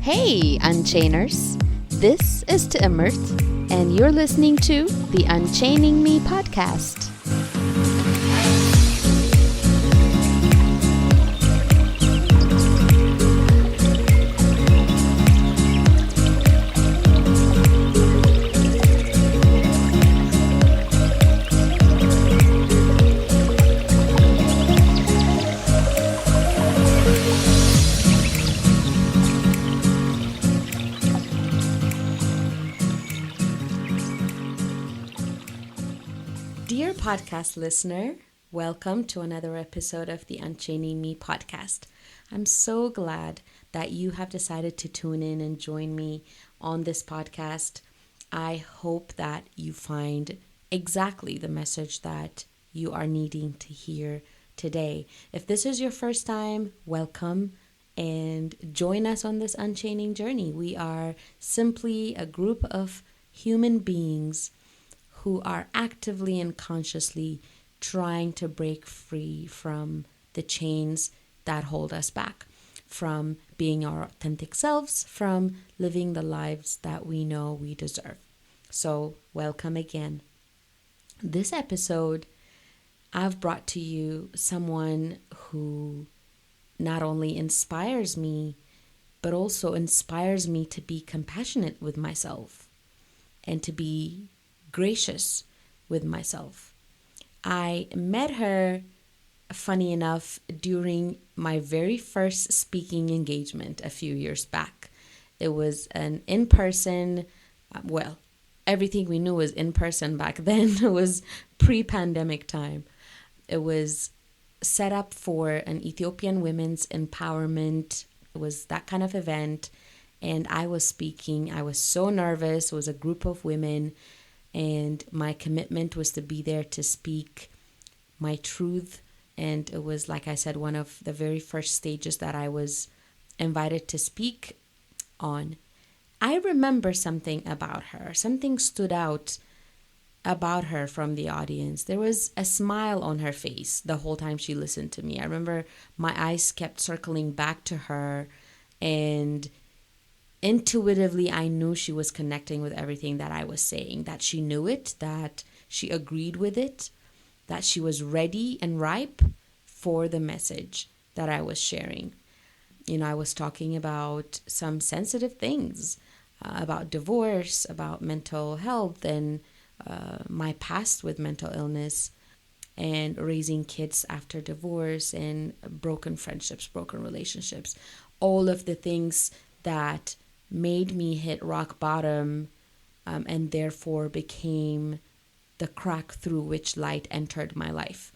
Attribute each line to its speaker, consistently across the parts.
Speaker 1: Hey, Unchainers! This is Timmert, and you're listening to the Unchaining Me podcast. Dear podcast listener, welcome to another episode of the Unchaining Me podcast. I'm so glad that you have decided to tune in and join me on this podcast. I hope that you find exactly the message that you are needing to hear today. If this is your first time, welcome and join us on this unchaining journey. We are simply a group of human beings who are actively and consciously trying to break free from the chains that hold us back, from being our authentic selves, from living the lives that we know we deserve. So, welcome again. This episode, I've brought to you someone who not only inspires me, but also inspires me to be compassionate with myself and to be gracious with myself. I met her, funny enough, during my very first speaking engagement a few years back. It was an in-person, everything we knew was in-person back then. It was pre-pandemic time. It was set up for an Ethiopian women's empowerment. It was that kind of event. And I was speaking. I was so nervous. It was a group of women. And my commitment was to be there to speak my truth. And it was, like I said, one of the very first stages that I was invited to speak on. I remember something about her. Something stood out about her from the audience. There was a smile on her face the whole time she listened to me. I remember my eyes kept circling back to her, and intuitively, I knew she was connecting with everything that I was saying, that she knew it, that she agreed with it, that she was ready and ripe for the message that I was sharing. You know, I was talking about some sensitive things, about divorce, about mental health, and my past with mental illness, and raising kids after divorce, and broken friendships, broken relationships, all of the things that made me hit rock bottom, and therefore became the crack through which light entered my life.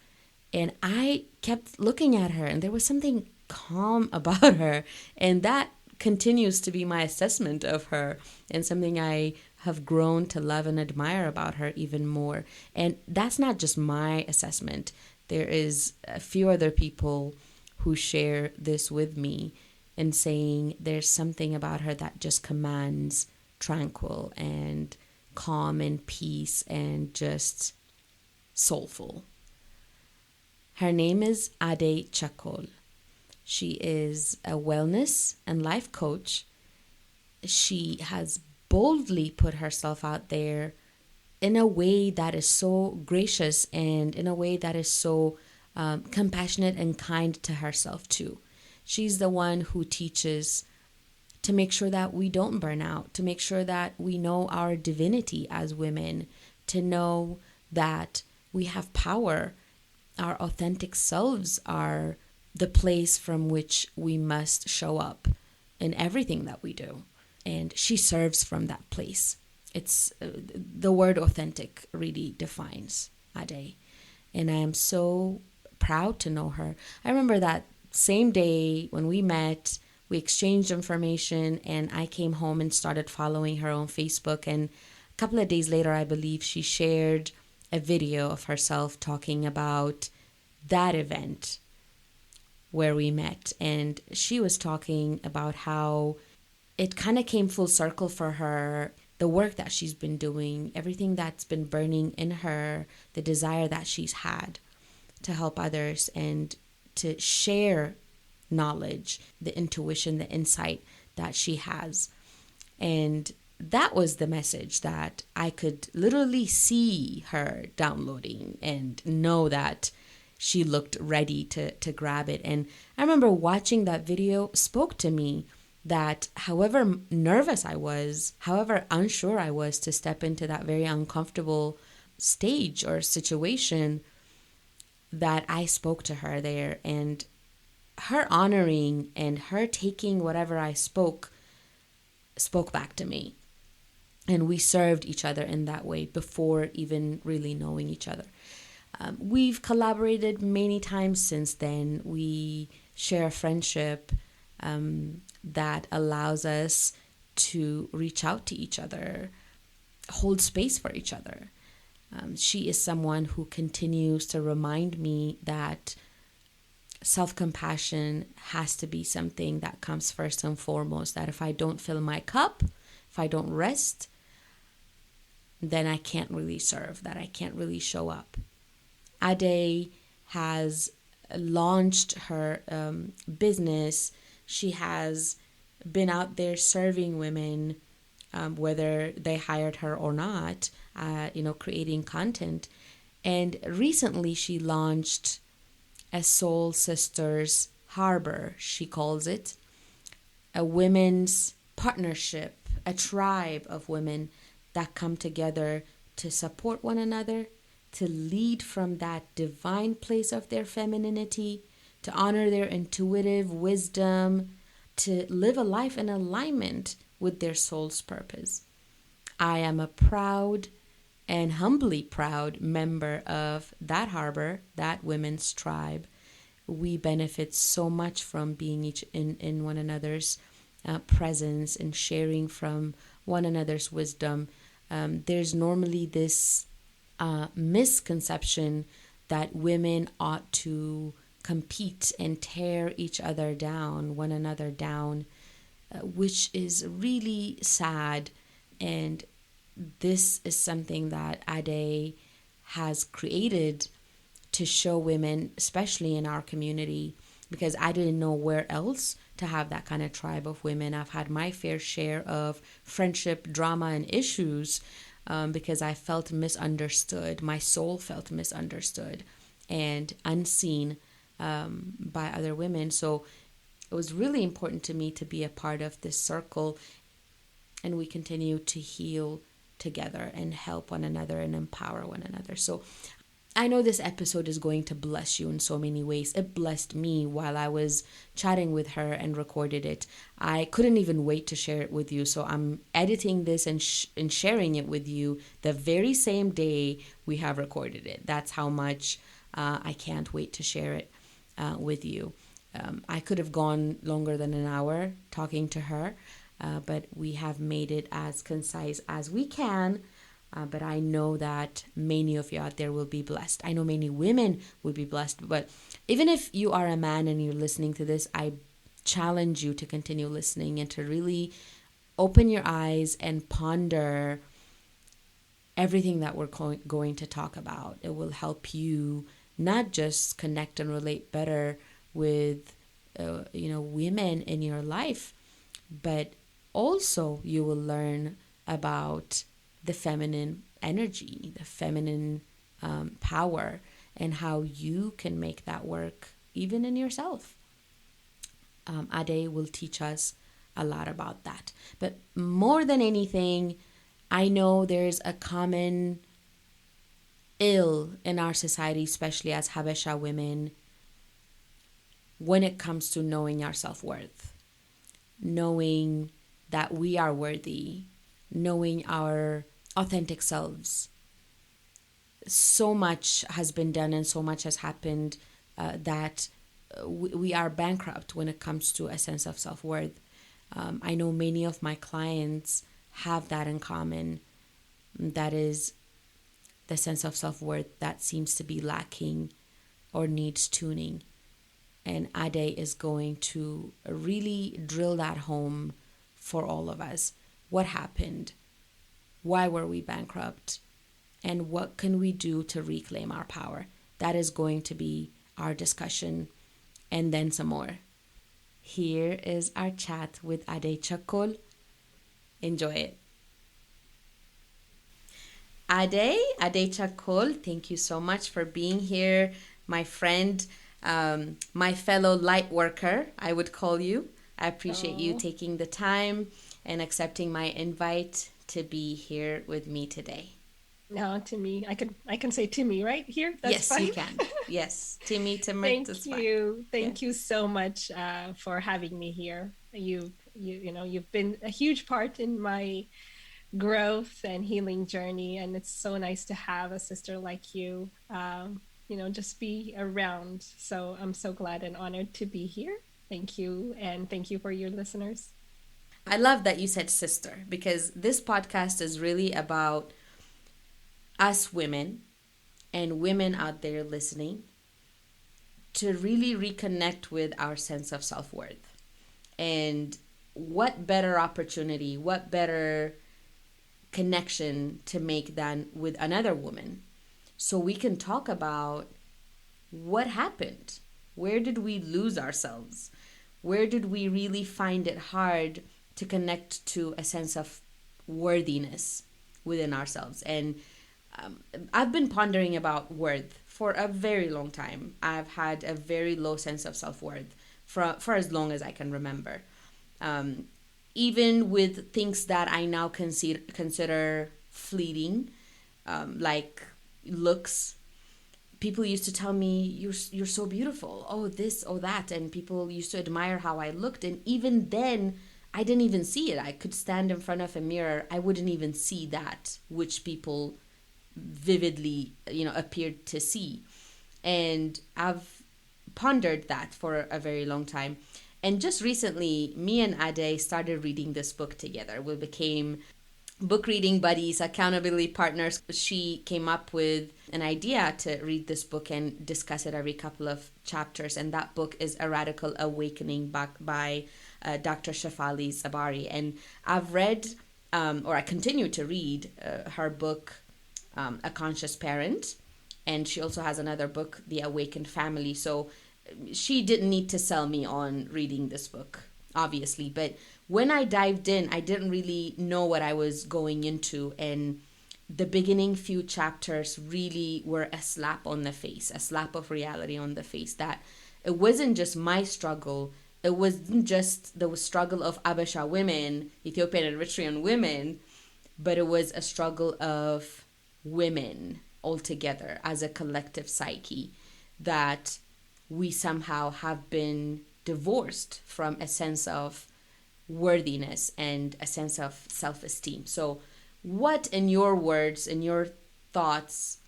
Speaker 1: And I kept looking at her, and there was something calm about her, and that continues to be my assessment of her, and something I have grown to love and admire about her even more. And that's not just my assessment. There is a few other people who share this with me, and saying there's something about her that just commands tranquil and calm and peace and just soulful. Her name is Adey Chekol. She is a wellness and life coach. She has boldly put herself out there in a way that is so gracious and in a way that is so compassionate and kind to herself too. She's the one who teaches to make sure that we don't burn out, to make sure that we know our divinity as women, to know that we have power. Our authentic selves are the place from which we must show up in everything that we do. And she serves from that place. It's the word authentic really defines Adey. And I am so proud to know her. I remember that same day when we met, we exchanged information, and I came home and started following her on Facebook. And a couple of days later, I believe she shared a video of herself talking about that event where we met. And she was talking about how it kind of came full circle for her, the work that she's been doing, everything that's been burning in her, the desire that she's had to help others and to share knowledge, the intuition, the insight that she has. And that was the message that I could literally see her downloading and know that she looked ready to grab it. And I remember watching that video spoke to me that however nervous I was, however unsure I was to step into that very uncomfortable stage or situation, that I spoke to her there, and her honoring and her taking whatever I spoke back to me. And we served each other in that way before even really knowing each other. We've collaborated many times since then. We share a friendship that allows us to reach out to each other, hold space for each other. She is someone who continues to remind me that self-compassion has to be something that comes first and foremost, that if I don't fill my cup, if I don't rest, then I can't really serve, that I can't really show up. Adey has launched her business. She has been out there serving women, whether they hired her or not, creating content. And recently she launched a Soul Sisters Harbor, she calls it, a women's partnership, a tribe of women that come together to support one another, to lead from that divine place of their femininity, to honor their intuitive wisdom, to live a life in alignment with their soul's purpose. I am a proud and humbly proud member of that harbor, that women's tribe. We benefit so much from being each in one another's presence and sharing from one another's wisdom. There's normally this misconception that women ought to compete and tear each other down, one another down, which is really sad. And this is something that Adey has created to show women, especially in our community, because I didn't know where else to have that kind of tribe of women. I've had my fair share of friendship, drama, and issues because I felt misunderstood. My soul felt misunderstood and unseen by other women. So it was really important to me to be a part of this circle, and we continue to heal together and help one another and empower one another. So I know this episode is going to bless you in so many ways. It blessed me while I was chatting with her and recorded it. I couldn't even wait to share it with you. So I'm editing this and sharing it with you the very same day we have recorded it. That's how much I can't wait to share it with you. I could have gone longer than an hour talking to her, but we have made it as concise as we can. But I know that many of you out there will be blessed. I know many women will be blessed. But even if you are a man and you're listening to this, I challenge you to continue listening and to really open your eyes and ponder everything that we're going to talk about. It will help you not just connect and relate better with women in your life, but also you will learn about the feminine energy, the feminine power, and how you can make that work even in yourself. Adey will teach us a lot about that. But more than anything, I know there's a common ill in our society, especially as Habesha women, when it comes to knowing our self-worth, knowing that we are worthy, knowing our authentic selves. So much has been done and so much has happened that we are bankrupt when it comes to a sense of self-worth. I know many of my clients have that in common. That is the sense of self-worth that seems to be lacking or needs tuning. And Adey is going to really drill that home for all of us. What happened? Why were we bankrupt? And what can we do to reclaim our power? That is going to be our discussion, and then some more. Here is our chat with Adey Chekol. Enjoy it. Adey Chekol, thank you so much for being here, my friend, my fellow light worker, I would call you. I appreciate you
Speaker 2: Oh,
Speaker 1: taking the time and accepting my invite to be here with me today.
Speaker 2: no, to me, I can say to me right here. That's
Speaker 1: Yes, you
Speaker 2: fine.
Speaker 1: can. Yes, Timmy, Timmer,
Speaker 2: Thank
Speaker 1: that's fine.
Speaker 2: you.
Speaker 1: Yeah.
Speaker 2: Thank you so much for having me here. You've been a huge part in my growth and healing journey, and it's so nice to have a sister like you. Just be around. So I'm so glad and honored to be here. Thank you, and thank you for your listeners.
Speaker 1: I love that you said sister because this podcast is really about us women and women out there listening to really reconnect with our sense of self worth. And what better opportunity, what better connection to make than with another woman? So we can talk about what happened. Where did we lose ourselves? Where did we really find it hard to connect to a sense of worthiness within ourselves? And I've been pondering about worth for a very long time. I've had a very low sense of self worth for as long as I can remember. Um, Even with things that I now consider fleeting, like looks, people used to tell me you're so beautiful, oh this, oh that, and people used to admire how I looked, and even then I didn't even see it. I could stand in front of a mirror, I wouldn't even see that which people vividly appeared to see. And I've pondered that for a very long time. And just recently, me and Ade started reading this book together. We became book reading buddies, accountability partners. She came up with an idea to read this book and discuss it every couple of chapters. And that book is A Radical Awakening by Dr. Shafali Sabari. And I've read, or I continue to read, her book, A Conscious Parent. And she also has another book, The Awakened Family. So she didn't need to sell me on reading this book, obviously. But when I dived in, I didn't really know what I was going into. And the beginning few chapters really were a slap on the face, a slap of reality on the face, that it wasn't just my struggle. It wasn't just the struggle of Abasha women, Ethiopian and Eritrean women, but it was a struggle of women altogether as a collective psyche, that we somehow have been divorced from a sense of worthiness and a sense of self esteem. So, what, in your words, in your thoughts,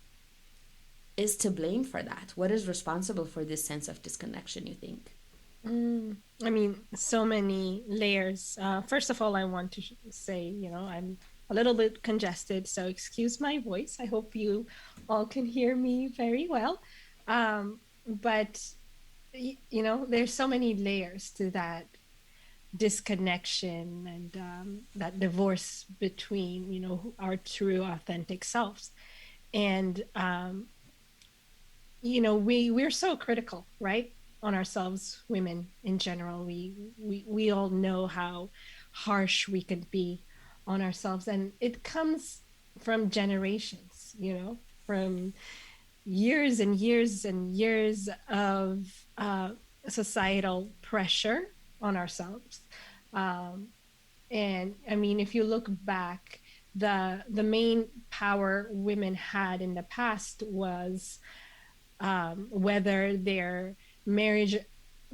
Speaker 1: is to blame for that? What is responsible for this sense of disconnection, you think?
Speaker 2: I mean, so many layers. First of all, I want to say, I'm a little bit congested, so excuse my voice. I hope you all can hear me very well. But, there's so many layers to that disconnection and that divorce between, our true, authentic selves. And we're so critical, right, on ourselves, women in general. We all know how harsh we can be on ourselves, and it comes from generations, from years and years and years of societal pressure on ourselves. um, and I mean, if you look back, the main power women had in the past was whether they're marriage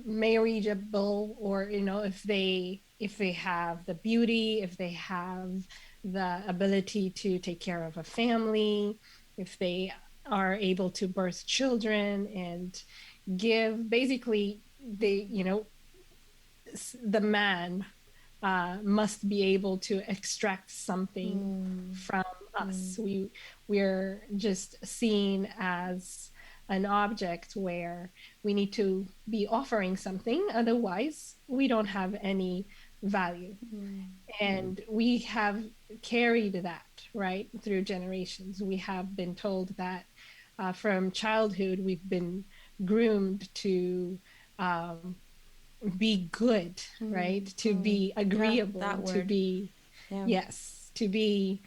Speaker 2: marriageable, or if they have the beauty, if they have the ability to take care of a family, if they are able to birth children and give, basically, the man must be able to extract something
Speaker 1: Mm,
Speaker 2: from
Speaker 1: mm,
Speaker 2: us. We're just seen as an object where we need to be offering something, otherwise we don't have any value.
Speaker 1: mm,
Speaker 2: And we have carried that, right, through generations. We have been told that from childhood we've been groomed to um, be good, right? To be
Speaker 1: Yeah, that
Speaker 2: agreeable, to
Speaker 1: word.
Speaker 2: be,
Speaker 1: Yeah.
Speaker 2: yes, to be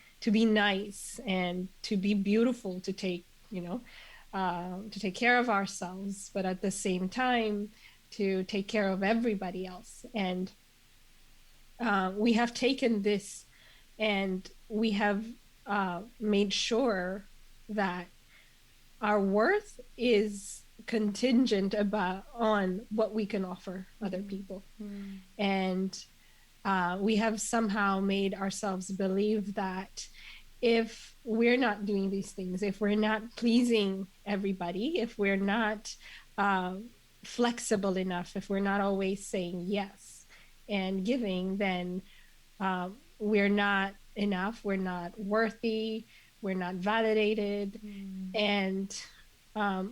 Speaker 2: nice and to be beautiful, to take, to take care of ourselves, but at the same time to take care of everybody else. And we have taken this and we have made sure that our worth is contingent about on what we can offer other people. And we have somehow made ourselves believe that if we're not doing these things, if we're not pleasing everybody, if we're not uh, flexible enough, if we're not always saying yes and giving, then we're not enough, we're not worthy, we're not validated. And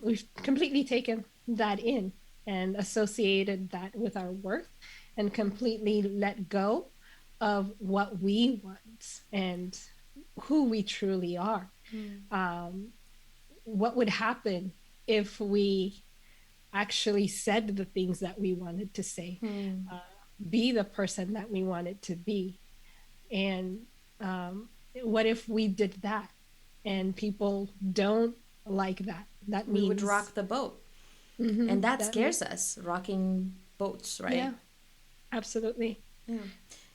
Speaker 2: we've completely taken that in and associated that with our worth and completely let go of what we want and who we truly are. Um, what would happen if we actually said the things that we wanted to say, uh, be the person that we wanted to be? And what if we did that and people don't like that? That
Speaker 1: We would
Speaker 2: means,
Speaker 1: rock the boat. And
Speaker 2: mm-hmm,
Speaker 1: that scares us, rocking boats, right?
Speaker 2: yeah, absolutely.
Speaker 1: Yeah.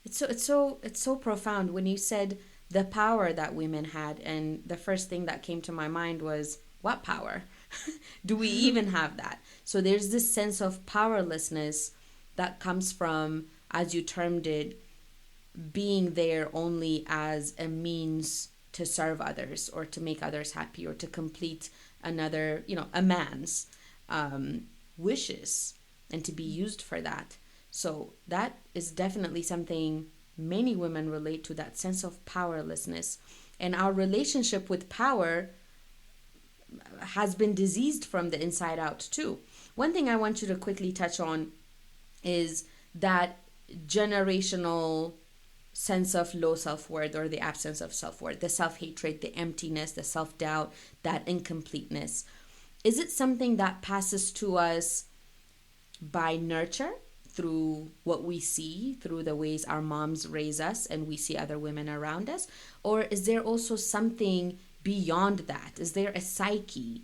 Speaker 1: It's so profound when you said the power that women had, and the first thing that came to my mind was what power? Do we even have that? So there's this sense of powerlessness that comes from, as you termed it, being there only as a means to serve others or to make others happy or to complete another, a man's um, wishes, and to be used for that. So that is definitely something many women relate to, that sense of powerlessness. And our relationship with power has been diseased from the inside out too. One thing I want you to quickly touch on is that generational sense of low self-worth, or the absence of self-worth, the self-hatred, the emptiness, the self-doubt, that incompleteness. Is it something that passes to us by nurture, through what we see, through the ways our moms raise us and we see other women around us? Or is there also something beyond that? Is there a psyche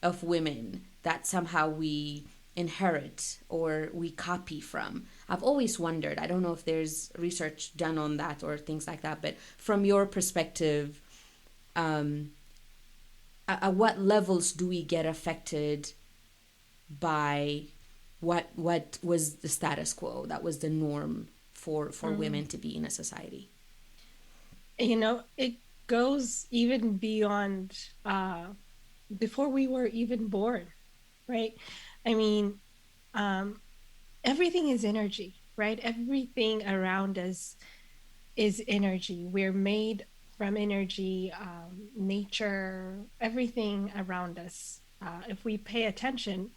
Speaker 1: of women that somehow we inherit or we copy from? I've always wondered. I don't know if there's research done on that or things like that, but from your perspective, um, at what levels do we get affected by what was the status quo, that was the norm for
Speaker 2: Mm.
Speaker 1: women to be in a society?
Speaker 2: It goes even beyond before we were even born, right? I mean, um, everything is energy, right? Everything around us is energy. We're made from energy, nature, everything around us. If we pay attention,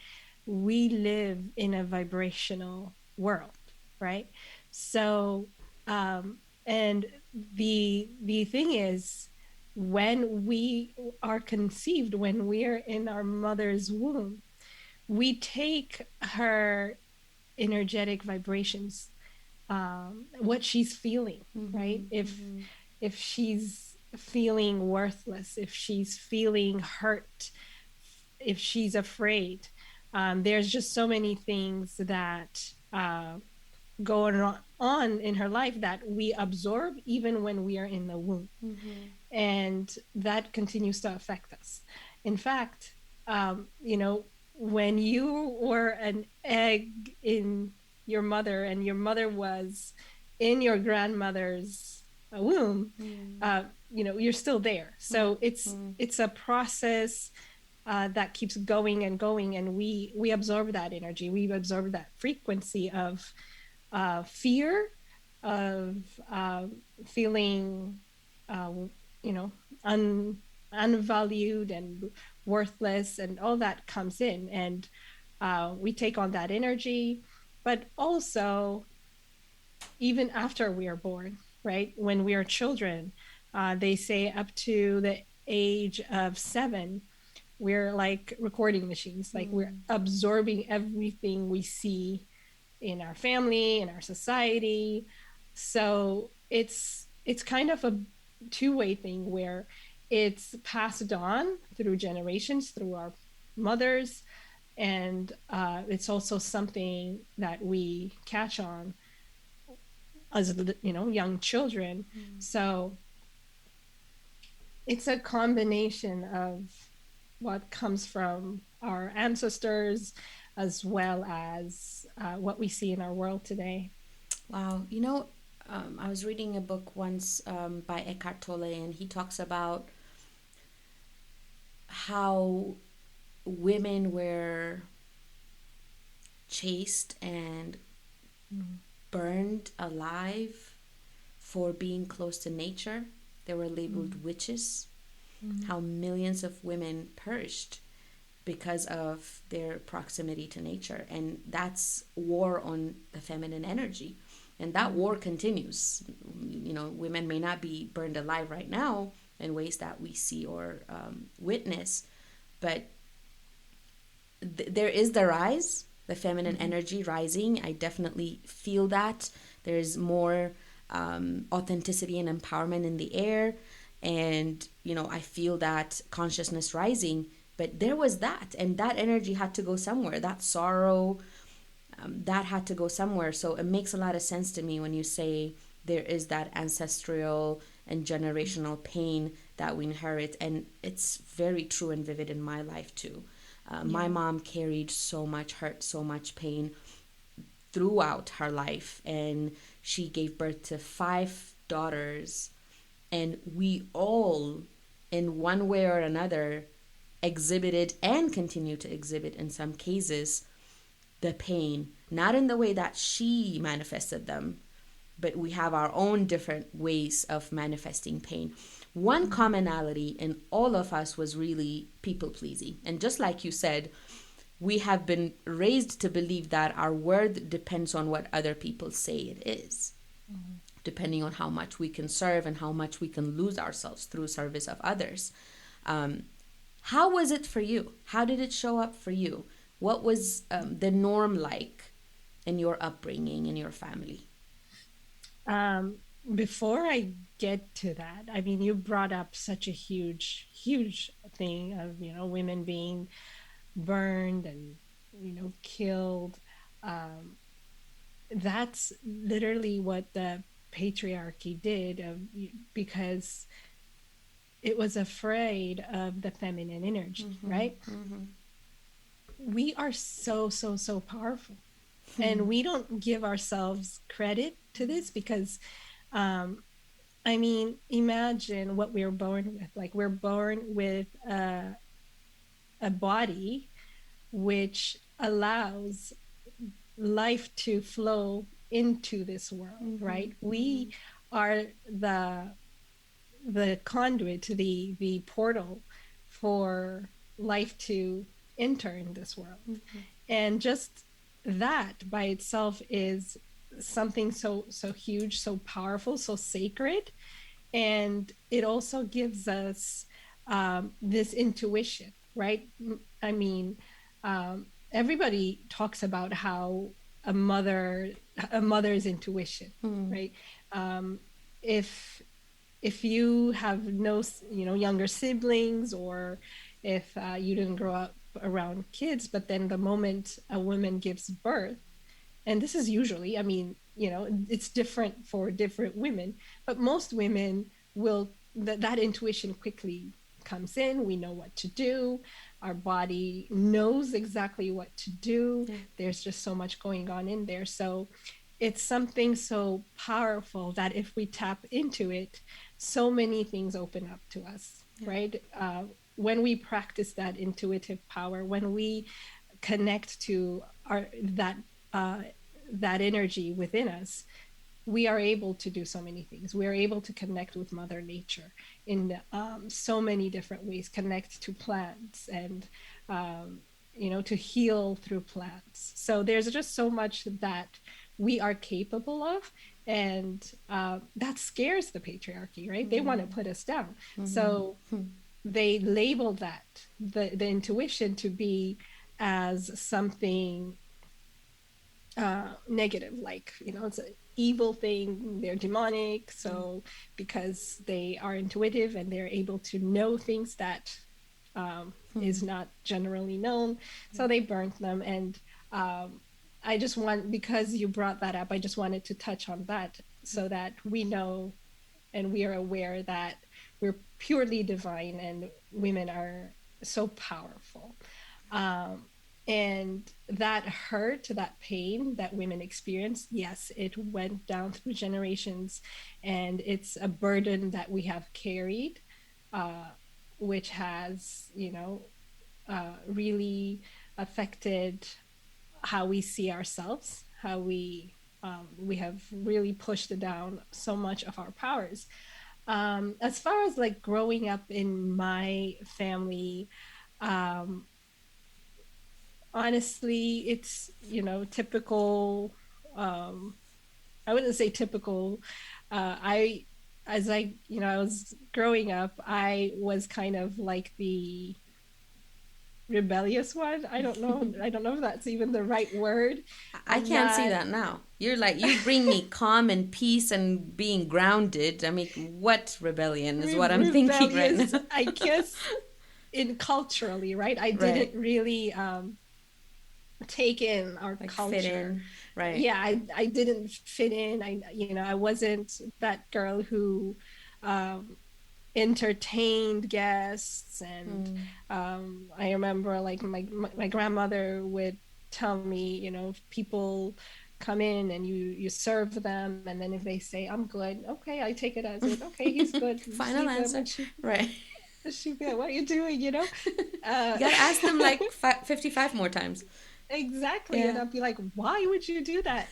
Speaker 2: we live in a vibrational world, right? So, and the thing is, when we are conceived, when we're in our mother's womb, we take her energetic vibrations, what she's feeling, right? If she's feeling worthless, if she's feeling hurt, if she's afraid, there's just so many things that going on in her life that we absorb even when we are in the womb, and that continues to affect us. In fact, when you were an egg in your mother and your mother was in your grandmother's womb, you're still there. So it's a process that keeps going and going, and we absorb that energy, we absorb that frequency of fear, of feeling, uh, you know, unvalued and worthless, and all that comes in, and we take on that energy. But also, even after we are born, right? When we are children, they say up to the age of 7, we're like recording machines, like we're absorbing everything we see in our family, in our society. So it's kind of a two-way thing where it's passed on through generations, through our mothers, and it's also something that we catch on as young children. So it's a combination of what comes from our ancestors as well as what we see in our world today.
Speaker 1: Wow. I was reading a book once by Eckhart Tolle, and he talks about how women were chased and
Speaker 2: Mm-hmm.
Speaker 1: burned alive for being close to nature. They were labeled witches.
Speaker 2: Mm-hmm.
Speaker 1: How millions of women perished because of their proximity to nature. And that's war on the feminine energy. And that war continues. Women may not be burned alive right now in ways that we see or witness, but there is the rise, the feminine
Speaker 2: Mm-hmm.
Speaker 1: energy rising. I definitely feel that. There's more authenticity and empowerment in the air. And, I feel that consciousness rising. But there was that, and that energy had to go somewhere. That sorrow, that had to go somewhere. So it makes a lot of sense to me when you say there is that ancestral and generational pain that we inherit. And it's very true and vivid in my life too. My
Speaker 2: Yeah.
Speaker 1: mom carried so much hurt, so much pain throughout her life, and she gave birth to 5 daughters, and we all, in one way or another, exhibited and continue to exhibit in some cases the pain, not in the way that she manifested them, but we have our own different ways of manifesting pain. One
Speaker 2: Mm-hmm.
Speaker 1: commonality in all of us was really people pleasing. And just like you said, we have been raised to believe that our worth depends on what other people say it is,
Speaker 2: Mm-hmm.
Speaker 1: depending on how much we can serve and how much we can lose ourselves through service of others. Um, how was it for you? How did it show up for you? What was the norm like in your upbringing, in your family?
Speaker 2: Um, Before I get to that, I mean, you brought up such a huge thing of, women being burned and, killed. Um, that's literally what the patriarchy did because it was afraid of the feminine energy,
Speaker 1: Mm-hmm,
Speaker 2: right?
Speaker 1: mm-hmm,
Speaker 2: We are so powerful, and we don't give ourselves credit to this because um I mean, imagine what we're born with. Like, we're born with a body which allows life to flow into this world,
Speaker 1: mm-hmm,
Speaker 2: right?
Speaker 1: mm-hmm,
Speaker 2: We are the conduit, the portal for life to enter in this world.
Speaker 1: mm-hmm.
Speaker 2: And just that by itself is something so huge, so powerful, so sacred. And it also gives us this intuition, right? I mean, everybody talks about how a mother a mother's intuition,
Speaker 1: Mm-hmm.
Speaker 2: right? If you have no younger siblings, or if you didn't grow up around kids, but then the moment a woman gives birth, and this is usually, I mean, it's different for different women, but most women will, that intuition quickly comes in. We know what to do. Our body knows exactly what to do.
Speaker 1: Yeah,
Speaker 2: There's just so much going on in there. So it's something so powerful that if we tap into it, so many things open up to us,
Speaker 1: yeah,
Speaker 2: right? When we practice that intuitive power, when we connect to our uh, that energy within us, we are able to do so many things. We are able to connect with Mother Nature in so many different ways, connect to plants, and to heal through plants. So there's just so much that we are capable of, and that scares the patriarchy, right? They want to put us down. So they label that, the intuition, to be as something negative, like, it's an evil thing, they're demonic. So because they are intuitive and they're able to know things that is not generally known, so they burnt them. And I just want, because you brought that up, I just wanted to touch on that so that we know and we are aware that we're purely divine and women are so powerful. Um, and that hurt, that pain that women experience, yes, it went down through generations, and it's a burden that we have carried, uh, which has, really affected how we see ourselves, how we have really pushed down so much of our powers. As far as like growing up in my family, um, honestly, it's, typical. Um, I wouldn't say typical. I, as I was growing up, I was kind of like the rebellious one. I don't know. I don't know if that's even the right word.
Speaker 1: I
Speaker 2: I'm
Speaker 1: can't see
Speaker 2: not
Speaker 1: that now. You're like, you bring me calm and peace and being grounded. I mean, what rebellion is what I'm thinking right
Speaker 2: rebellious,
Speaker 1: now?
Speaker 2: I guess, in culturally, right? I
Speaker 1: Right.
Speaker 2: didn't really take in our
Speaker 1: Like fit
Speaker 2: culture.
Speaker 1: in. Right.
Speaker 2: Yeah, I didn't fit in. I wasn't that girl who um entertained guests. And I remember, like, my grandmother would tell me, if people come in and you serve them, and then if they say I'm good, okay, I take it as it, okay, he's good, just
Speaker 1: Final
Speaker 2: leave them.
Speaker 1: answer.
Speaker 2: And
Speaker 1: Right.
Speaker 2: she'd be like, what are you doing,
Speaker 1: You
Speaker 2: uh
Speaker 1: gotta ask them like 55 more times.
Speaker 2: exactly. And
Speaker 1: Yeah.
Speaker 2: I'd be like, why would you do that?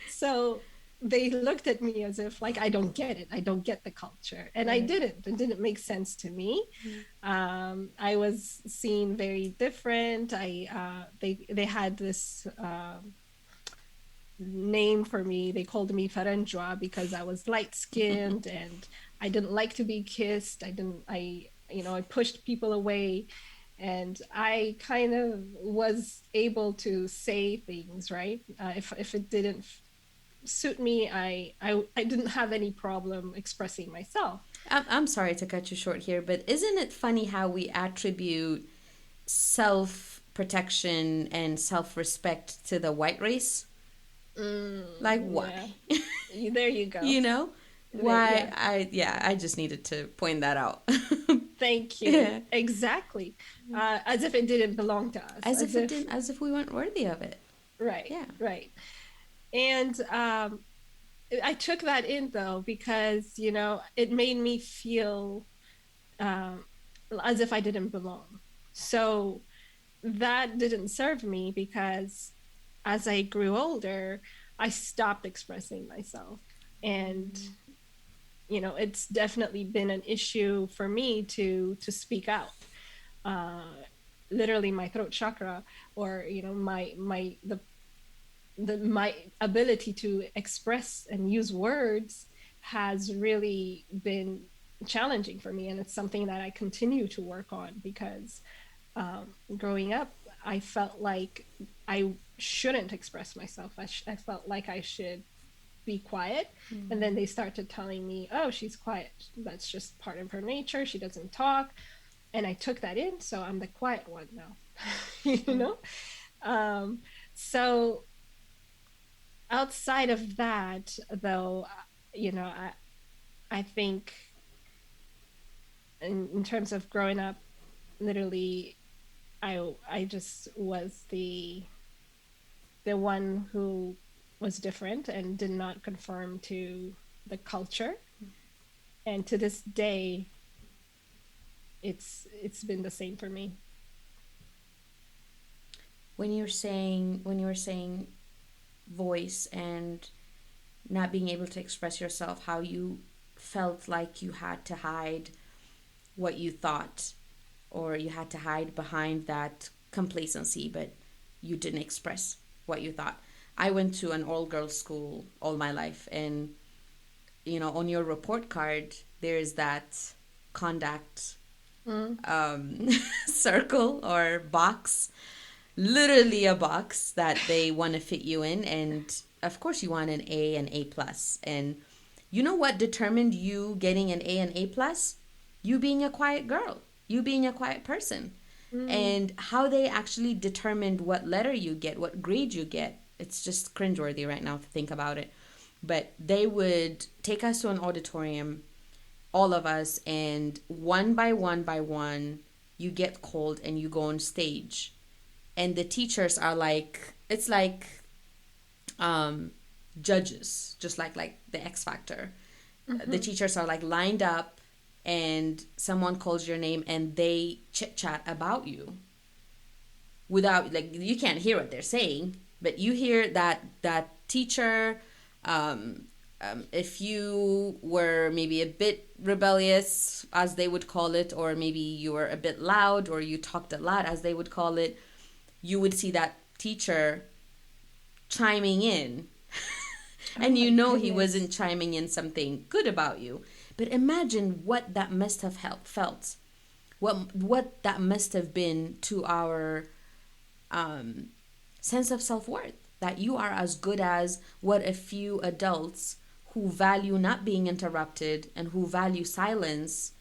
Speaker 2: So they looked at me as if, like, I don't get it, I don't get the culture. And I
Speaker 1: Right.
Speaker 2: didn't. It didn't make sense to me. I was seen very different. They had this name for me. They called me Faranjwa because I was light skinned and I didn't like to be kissed. I pushed people away. And I kind of was able to say things, right? If it didn't suit me, I didn't have any problem expressing myself.
Speaker 1: I'm sorry to cut you short here, but isn't it funny how we attribute self protection and self respect to the white race? Like, why?
Speaker 2: Yeah, there you go.
Speaker 1: You know? Why?
Speaker 2: Yeah,
Speaker 1: I just needed to point that out.
Speaker 2: thank you.
Speaker 1: Yeah.
Speaker 2: Exactly. As if it didn't belong to us.
Speaker 1: As
Speaker 2: As
Speaker 1: if it
Speaker 2: if,
Speaker 1: didn't, as if we weren't worthy of it.
Speaker 2: right,
Speaker 1: Yeah.
Speaker 2: right. And I took that in though because it made me feel um, as if I didn't belong. So that didn't serve me because as I grew older, I stopped expressing myself. And it's definitely been an issue for me to speak out. Uh, Literally, my throat chakra, or my ability to express and use words has really been challenging for me, and it's something that I continue to work on because growing up, I felt like I shouldn't express myself. I felt like I should be quiet. And then they started telling me, oh, she's quiet, that's just part of her nature, she doesn't talk. And I took that in, so I'm the quiet one now. you know um so outside of that, though, you know I think in terms of growing up, literally, I just was the one who was different and did not conform to the culture. And to this day, it's been the same for me.
Speaker 1: When you were saying voice and not being able to express yourself, how you felt like you had to hide what you thought, or you had to hide behind that complacency, but you didn't express what you thought. I went to an all girls school all my life, and on your report card, there's that conduct
Speaker 2: Mm.
Speaker 1: um, circle or box. literally a box that they want to fit you in. And of course, you want an A plus. And you know what determined you getting an A plus? You being a quiet girl, you being a quiet person.
Speaker 2: Mm.
Speaker 1: And how they actually determined what letter you get, what grade you get. It's just cringeworthy right now to think about it. But they would take us to an auditorium, all of us, and one by one, you get called and you go on stage. And the teachers are like, it's like um, judges, just like the X Factor. The
Speaker 2: Mm-hmm.
Speaker 1: teachers are like lined up, and someone calls your name and they chit chat about you without, like, you can't hear what they're saying, but you hear that teacher. If you were maybe a bit rebellious, as they would call it, or maybe you were a bit loud, or you talked a lot, as they would call it, you would see that teacher chiming in.
Speaker 2: Oh
Speaker 1: And you
Speaker 2: my
Speaker 1: know he
Speaker 2: goodness.
Speaker 1: wasn't chiming in something good about you. But imagine what that must have felt. What that must have been to our um, sense of self worth. That you are as good as what a few adults who value not being interrupted and who value silence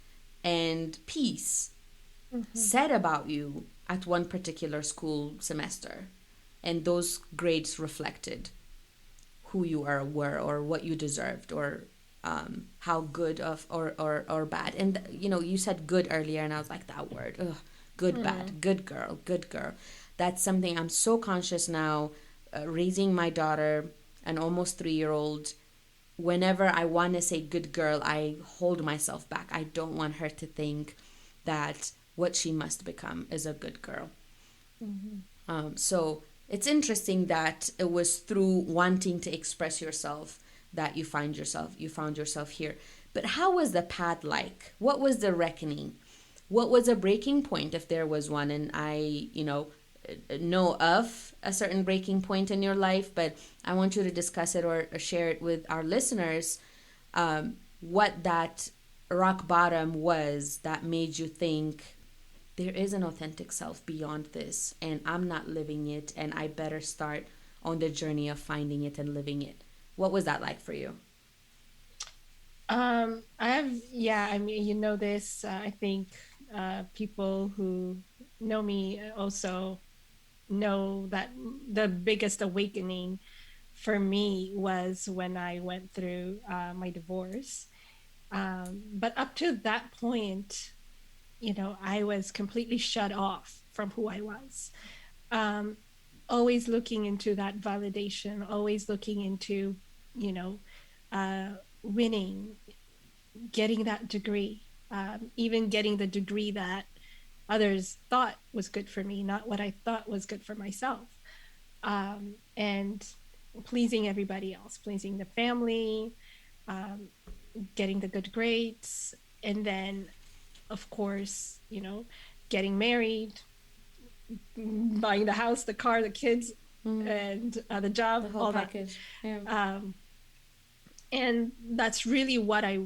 Speaker 1: and peace
Speaker 2: Mm-hmm.
Speaker 1: said about you at one particular school semester. And those grades reflected who you are, were, or what you deserved, or how good of or bad. And you said good earlier, and I was like, that word, ugh, good,
Speaker 2: Mm.
Speaker 1: bad, good girl, good girl. That's something I'm so conscious now, raising my daughter, an almost 3 year old. Whenever I want to say good girl, I hold myself back. I don't want her to think that what she must become is a good girl.
Speaker 2: Mm-hmm.
Speaker 1: So it's interesting that it was through wanting to express yourself that you found yourself here. But how was the path like? What was the reckoning? What was a breaking point, if there was one? And I, know of a certain breaking point in your life, but I want you to discuss it or share it with our listeners. What that rock bottom was that made you think there is an authentic self beyond this, and I'm not living it, and I better start on the journey of finding it and living it. What was that like for you?
Speaker 2: I have, yeah, I mean, you know this, I think people who know me also know that the biggest awakening for me was when I went through my divorce. But up to that point, I was completely shut off from who I was. Um, Always looking into that validation, always looking into, you know, winning, getting that degree, even getting the degree that others thought was good for me, not what I thought was good for myself. And pleasing everybody else, pleasing the family, um, getting the good grades, and then, of course, getting married, buying the house, the car, the kids,
Speaker 1: Mm,
Speaker 2: and the
Speaker 1: the
Speaker 2: job,
Speaker 1: whole
Speaker 2: all that.
Speaker 1: package. Yeah.
Speaker 2: Um, and that's really what I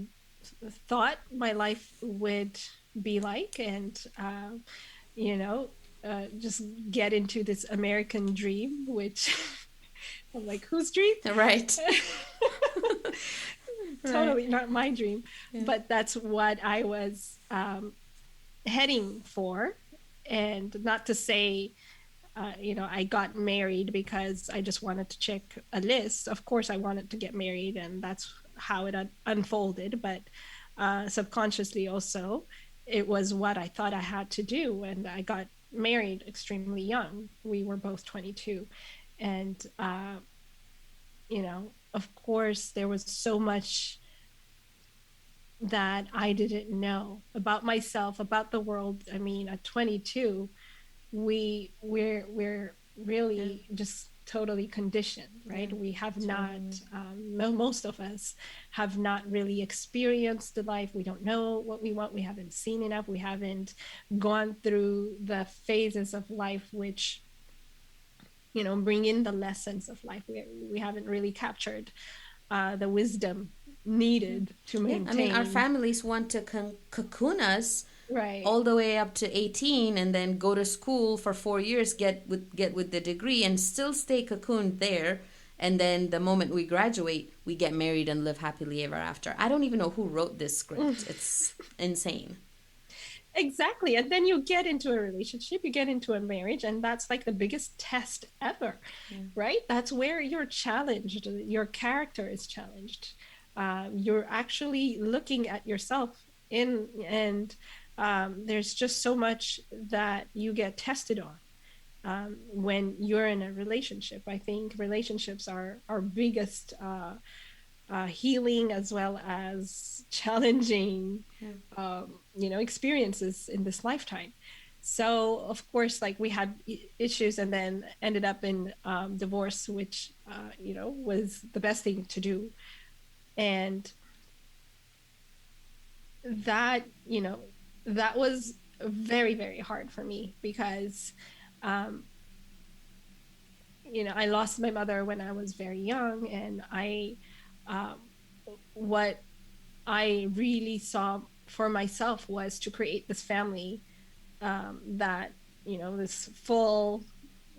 Speaker 2: thought my life would be like. And, you know, just get into this American dream, which I'm like, whose dream?
Speaker 1: Right. Right.
Speaker 2: Totally not my dream.
Speaker 1: Yeah.
Speaker 2: But that's what I was heading for. And not to say, I got married because I just wanted to check a list. Of course, I wanted to get married, and that's how it unfolded. But subconsciously, also, it was what I thought I had to do. And I got married extremely young. We were both 22. And, of course, there was so much that I didn't know about myself, about the world. I mean, at 22, we're
Speaker 1: Yeah.
Speaker 2: really just totally conditioned,
Speaker 1: Yeah.
Speaker 2: right? We have not,
Speaker 1: Totally.
Speaker 2: most of us have not really experienced the life. We don't know what we want. We haven't seen enough. We haven't gone through the phases of life which, bring in the lessons of life. We haven't really captured the wisdom
Speaker 1: Yeah.
Speaker 2: needed to
Speaker 1: Yeah. I mean, our
Speaker 2: maintain.
Speaker 1: families want to cocoon us
Speaker 2: Right.
Speaker 1: all the way up to 18, and then go to school for 4 years, get with the degree, and still stay cocooned there. And then the moment we graduate, we get married and live happily ever after. I don't even know who wrote this script. It's insane.
Speaker 2: Exactly. And then you get into a relationship, you get into a marriage, and that's like the biggest test ever, right? That's where you're challenged, your character is challenged. You're actually looking at yourself in, and there's just so much that you get tested on. When you're in a relationship, I think relationships are our biggest healing as well as challenging experiences in this lifetime. So of course, like, we had issues and then ended up in divorce, which was the best thing to do. And that that was very, very hard for me because um, I lost my mother when I was very young, and um, what I really saw for myself was to create this family, that, this full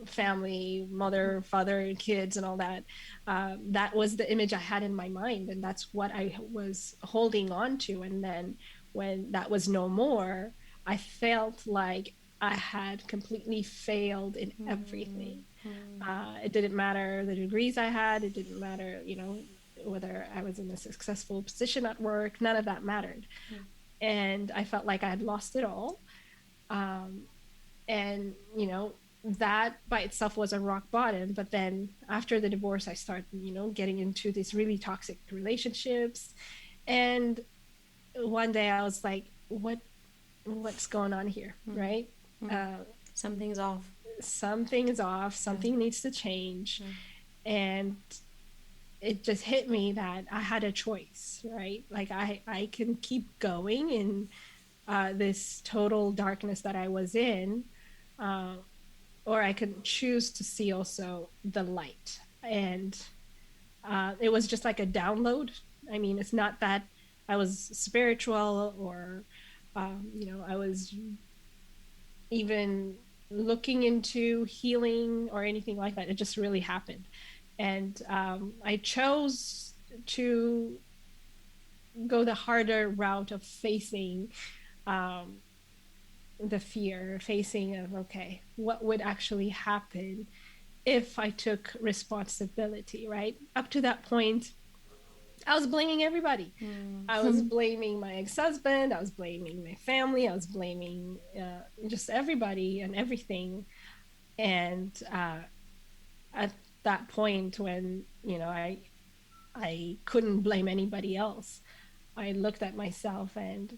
Speaker 2: family, mother, father, kids, and all that. That was the image I had in my mind, and that's what I was holding on to. And then when that was no more, I felt like I had completely failed in everything. It didn't matter the degrees I had. It didn't matter, whether I was in a successful position at work. None of that mattered. And I felt like I had lost it all. Um, and, that by itself was a rock bottom. But then after the divorce, I started, getting into these really toxic relationships. And one day I was like, what's going on here? Right.
Speaker 1: Something's off.
Speaker 2: Something is off. Something needs to change. And it just hit me that I had a choice, right? Like, I can keep going in this total darkness that I was in, uh, or I could choose to see also the light. And it was just like a download. I mean, it's not that I was spiritual or, I was even looking into healing or anything like that. It just really happened. And I chose to go the harder route of facing um, the fear, facing of, okay, what would actually happen if I took responsibility, right? Up to that point, I was blaming everybody. I was blaming my ex-husband. I was blaming my family. I was blaming just everybody and everything. And at that point, when I couldn't blame anybody else, I looked at myself, and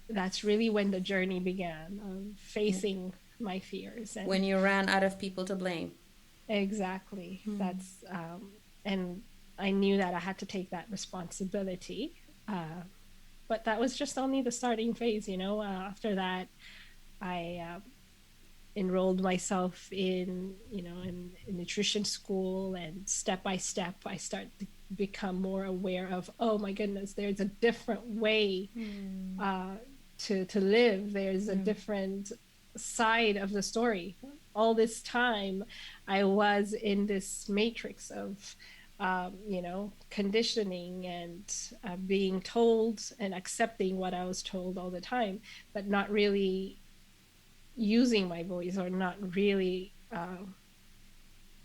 Speaker 2: that's really when the journey began of facing my fears. And
Speaker 1: When you ran out of people to blame.
Speaker 2: exactly, that's and I knew that I had to take that responsibility. But that was just only the starting phase. After that, I enrolled myself in nutrition school, and step by step I started to become more aware of, oh my goodness, there's a different way to live. There's a different side of the story. All this time I was in this matrix of conditioning and being told and accepting what I was told all the time, but not really using my voice, or not really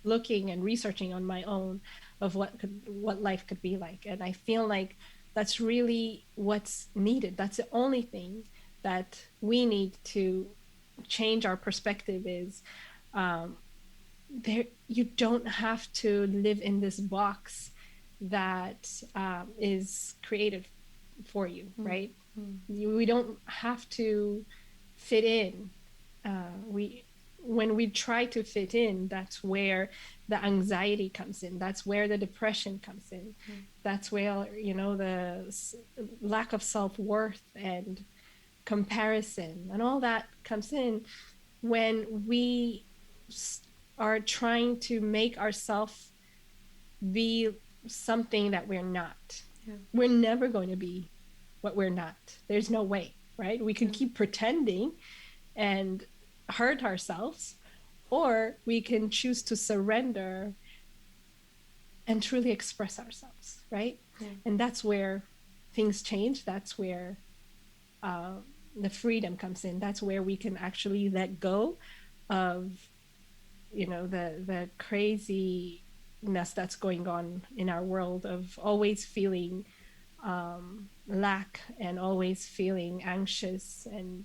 Speaker 2: looking and researching on my own of what life could be like. And I feel like that's really what's needed. That's the only thing that we need to change our perspective is there. You don't have to live in this box that is created for you, right? We don't have to fit in. When we try to fit in, that's where the anxiety comes in. That's where the depression comes in. That's where the lack of self-worth and comparison and all that comes in, when we are trying to make ourselves be something that we're not. We're never going to be what we're not. There's no way. right? We can keep pretending and hurt ourselves, or we can choose to surrender and truly express ourselves, right?
Speaker 1: Yeah.
Speaker 2: And that's where things change. That's where uh, the freedom comes in. That's where we can actually let go of, the craziness that's going on in our world of always feeling lack and always feeling anxious and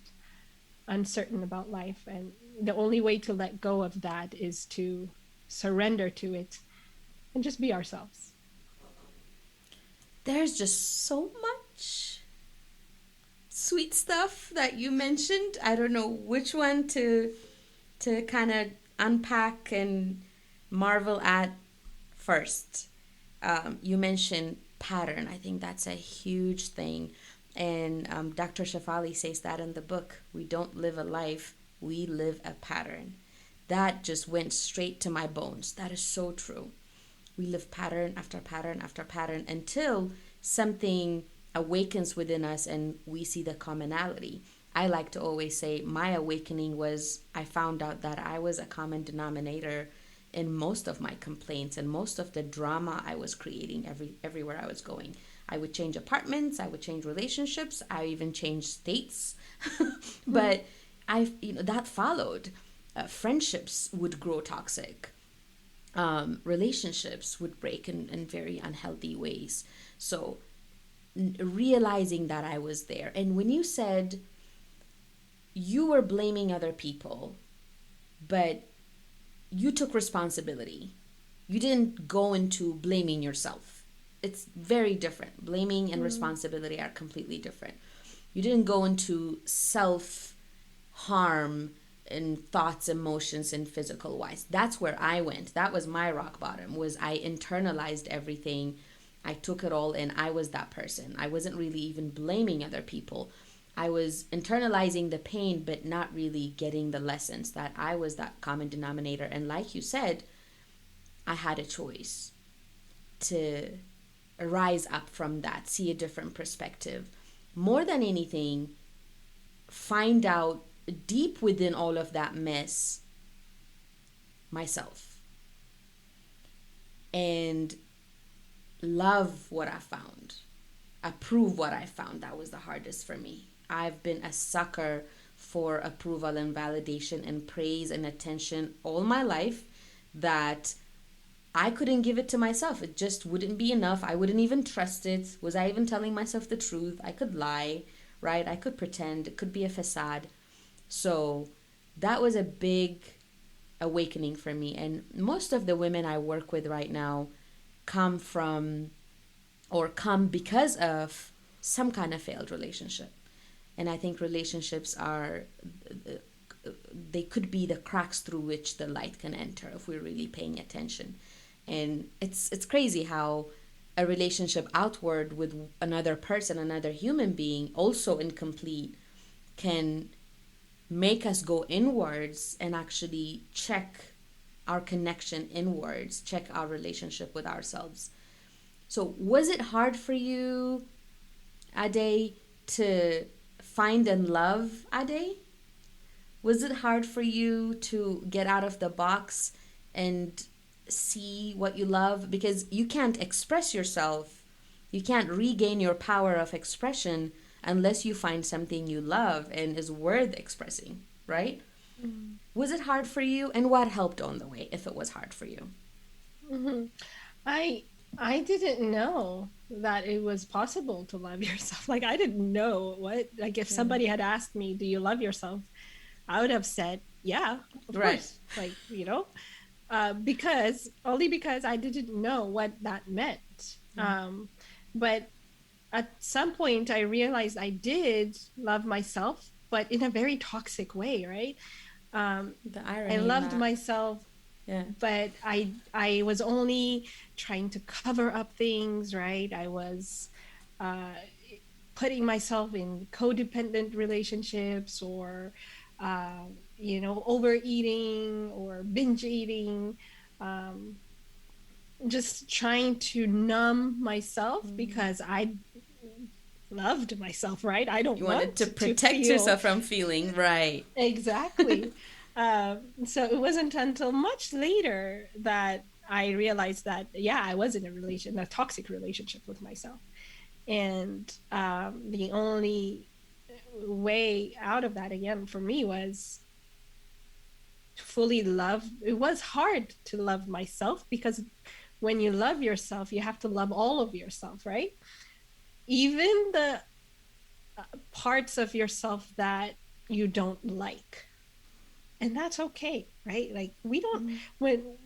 Speaker 2: uncertain about life. And the only way to let go of that is to surrender to it and just be ourselves.
Speaker 1: There's just so much sweet stuff that you mentioned. I don't know which one to kind of unpack and marvel at first. You mentioned pattern. I think that's a huge thing. And Dr. Shafali says that in the book. We don't live a life, we live a pattern. That just went straight to my bones. That is so true. We live pattern after pattern after pattern until something awakens within us and we see the commonality. I like to always say my awakening was I found out that I was a common denominator in most of my complaints and most of the drama I was creating everywhere I was going. I would change apartments, I would change relationships, I even changed states. But that followed. Friendships would grow toxic. Relationships would break in very unhealthy ways. So realizing that I was there. And when you said you were blaming other people, but you took responsibility, you didn't go into blaming yourself. It's very different. Blaming and responsibility are completely different. You didn't go into self harm in thoughts, emotions, and physical wise. That's where I went. That was my rock bottom, was I internalized everything. I took it all in. I was that person. I wasn't really even blaming other people. I was internalizing the pain, but not really getting the lessons that I was that common denominator. And like you said, I had a choice to rise up from that, see a different perspective. More than anything, find out deep within all of that mess myself and love what I found, approve what I found. That was the hardest for me. I've been a sucker for approval and validation and praise and attention all my life that I couldn't give it to myself. It just wouldn't be enough. I wouldn't even trust it. Was I even telling myself the truth? I could lie, right? I could pretend. It could be a facade. So that was a big awakening for me. And most of the women I work with right now come from or come because of some kind of failed relationship. And I think relationships are, they could be the cracks through which the light can enter if we're really paying attention. And it's crazy how a relationship outward with another person, another human being, also incomplete, can make us go inwards and actually check our connection inwards, check our relationship with ourselves. So was it hard for you, Adey, to find and love Adey? Was it hard for you to get out of the box and see what you love? Because you can't express yourself, you can't regain your power of expression unless you find something you love and is worth expressing, right?
Speaker 2: Mm-hmm.
Speaker 1: Was it hard for you, and what helped on the way if it was hard for you?
Speaker 2: Mm-hmm. I I didn't know that it was possible to love yourself. Like I didn't know what, like if
Speaker 1: Yeah.
Speaker 2: somebody had asked me, "Do you love yourself?" I would have said, "Yeah, of
Speaker 1: Right.
Speaker 2: course." Like, because only because I didn't know what that meant.
Speaker 1: Yeah.
Speaker 2: But at some point I realized I did love myself, but in a very toxic way, right?
Speaker 1: The
Speaker 2: I
Speaker 1: irony in
Speaker 2: loved
Speaker 1: that.
Speaker 2: myself,
Speaker 1: Yeah.
Speaker 2: but I was only trying to cover up things, right? I was uh, putting myself in codependent relationships, or uh, overeating or binge eating, um, just trying to numb myself because I loved myself, right? I don't
Speaker 1: You wanted to
Speaker 2: want to
Speaker 1: protect
Speaker 2: feel
Speaker 1: yourself from feeling, right?
Speaker 2: exactly. So it wasn't until much later that I realized that, yeah, I was in a toxic relationship with myself. And the only way out of that again for me was to fully love. It was hard to love myself because when you love yourself, you have to love all of yourself, right? Even the parts of yourself that you don't like. And that's okay, right? Like we don't
Speaker 1: Mm.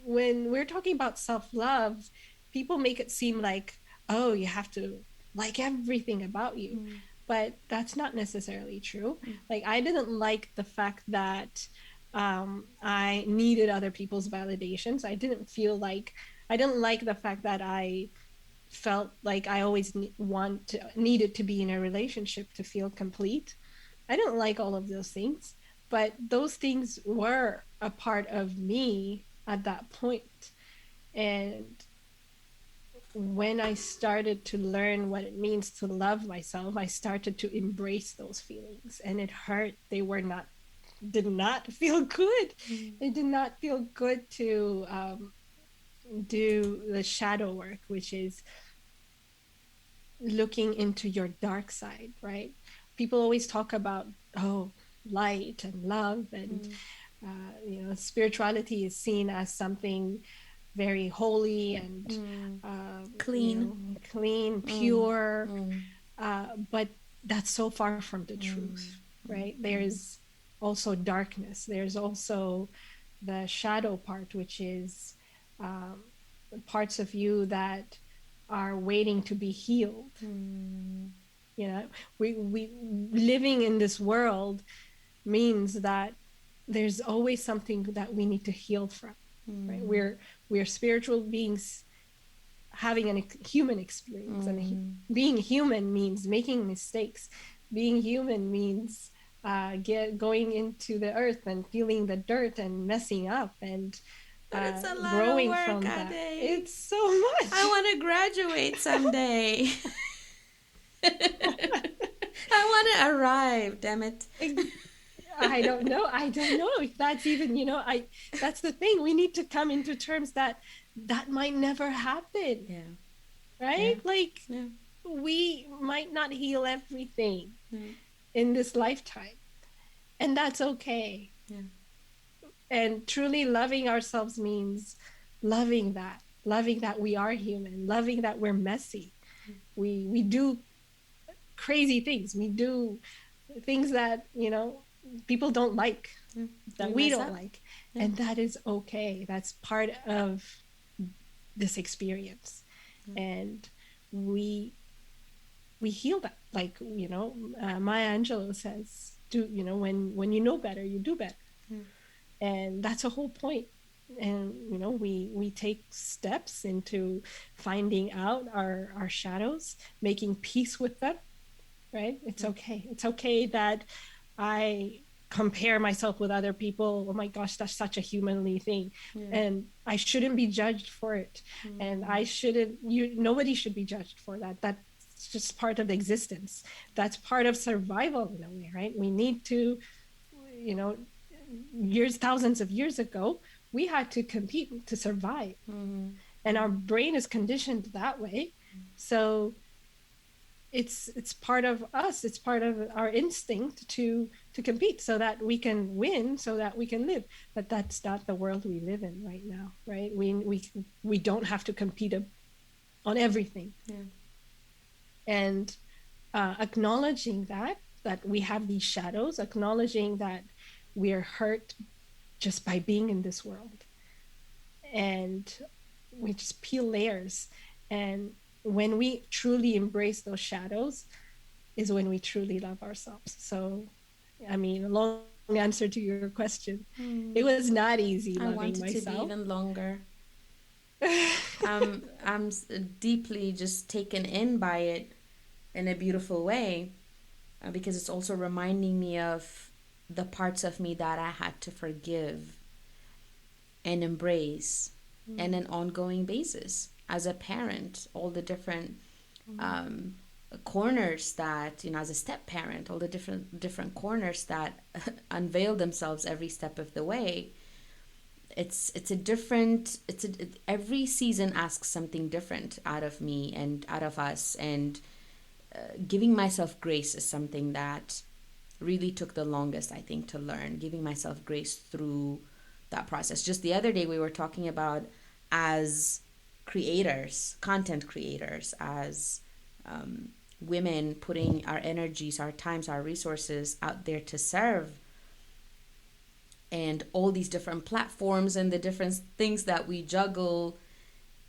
Speaker 2: when we're talking about self-love, people make it seem like, oh, you have to like everything about you.
Speaker 1: Mm.
Speaker 2: But that's not necessarily true.
Speaker 1: Mm.
Speaker 2: Like I didn't like the fact that I needed other people's validations. I didn't like the fact that I felt like I always needed to be in a relationship to feel complete. I didn't like all of those things, but those things were a part of me at that point. And when I started to learn what it means to love myself, I started to embrace those feelings, and it hurt. Did not feel good.
Speaker 1: Mm.
Speaker 2: It did not feel good to do the shadow work, which is looking into your dark side, right? People always talk about, oh, light and love, and
Speaker 1: Mm.
Speaker 2: spirituality is seen as something very holy and
Speaker 1: Mm. Clean.
Speaker 2: clean,
Speaker 1: Mm.
Speaker 2: pure,
Speaker 1: Mm.
Speaker 2: but that's so far from the
Speaker 1: Mm.
Speaker 2: truth, right? There's also darkness. There's also the shadow part, which is um, parts of you that are waiting to be healed.
Speaker 1: Mm.
Speaker 2: You know, we living in this world means that there's always something that we need to heal from, right?
Speaker 1: Mm.
Speaker 2: We're spiritual beings having a human experience, and
Speaker 1: Mm.
Speaker 2: being human means making mistakes. Being human means going into the earth and feeling the dirt and messing up and
Speaker 1: But it's a lot of
Speaker 2: growing
Speaker 1: work,
Speaker 2: from that.
Speaker 1: Adey.
Speaker 2: It's so
Speaker 1: I
Speaker 2: much.
Speaker 1: want to graduate someday. I want to arrive, damn it.
Speaker 2: I don't know. I don't know if that's even, that's the thing. We need to come into terms that that might never happen,
Speaker 1: Yeah,
Speaker 2: right?
Speaker 1: yeah,
Speaker 2: Like
Speaker 1: yeah,
Speaker 2: we might not heal everything
Speaker 1: yeah,
Speaker 2: in this lifetime, and that's okay.
Speaker 1: yeah.
Speaker 2: And truly loving ourselves means loving that we are human, loving that we're messy. We do crazy things. We do things that, people don't like,
Speaker 1: Yeah.
Speaker 2: that
Speaker 1: We
Speaker 2: we
Speaker 1: mess
Speaker 2: don't
Speaker 1: up.
Speaker 2: like.
Speaker 1: Yeah,
Speaker 2: And that is okay. That's part of this experience.
Speaker 1: yeah,
Speaker 2: And we we heal that. Like, Maya Angelou says, do, when you know better, you do better.
Speaker 1: yeah.
Speaker 2: And that's a whole point. And we take steps into finding out our shadows, making peace with them, right? It's
Speaker 1: Yeah.
Speaker 2: okay. It's okay that I compare myself with other people. Oh my gosh, that's such a humanly thing.
Speaker 1: Yeah.
Speaker 2: And I shouldn't be judged for it. And
Speaker 1: Mm.
Speaker 2: I shouldn't, nobody should be judged for that. That's just part of existence. That's part of survival in a way, right? We need to, you know, thousands of years ago, we had to compete to survive.
Speaker 1: Mm.
Speaker 2: And our brain is conditioned that way. So it's part of us, it's part of our instinct to compete so that we can win, so that we can live. But that's not the world we live in right now, right? We don't have to compete on everything.
Speaker 1: Yeah.
Speaker 2: And acknowledging that we have these shadows, acknowledging that we're hurt just by being in this world, and we just peel layers. And when we truly embrace those shadows is when we truly love ourselves. So, I mean, a long answer to your question. It
Speaker 1: Mm.
Speaker 2: was not easy
Speaker 1: I
Speaker 2: loving
Speaker 1: want it to be
Speaker 2: myself.
Speaker 1: even longer. Deeply just taken in by it in a beautiful way, because it's also reminding me of the parts of me that I had to forgive and embrace in an ongoing basis as a parent, all the different um, corners that, as a step parent, all the different corners that unveil themselves every step of the way. It's a different, every season asks something different out of me and out of us. And giving myself grace is something that really took the longest, I think, to learn. Giving myself grace through that process. Just the other day we were talking about, as creators, content creators, as women, putting our energies, our times, our resources out there to serve, and all these different platforms and the different things that we juggle,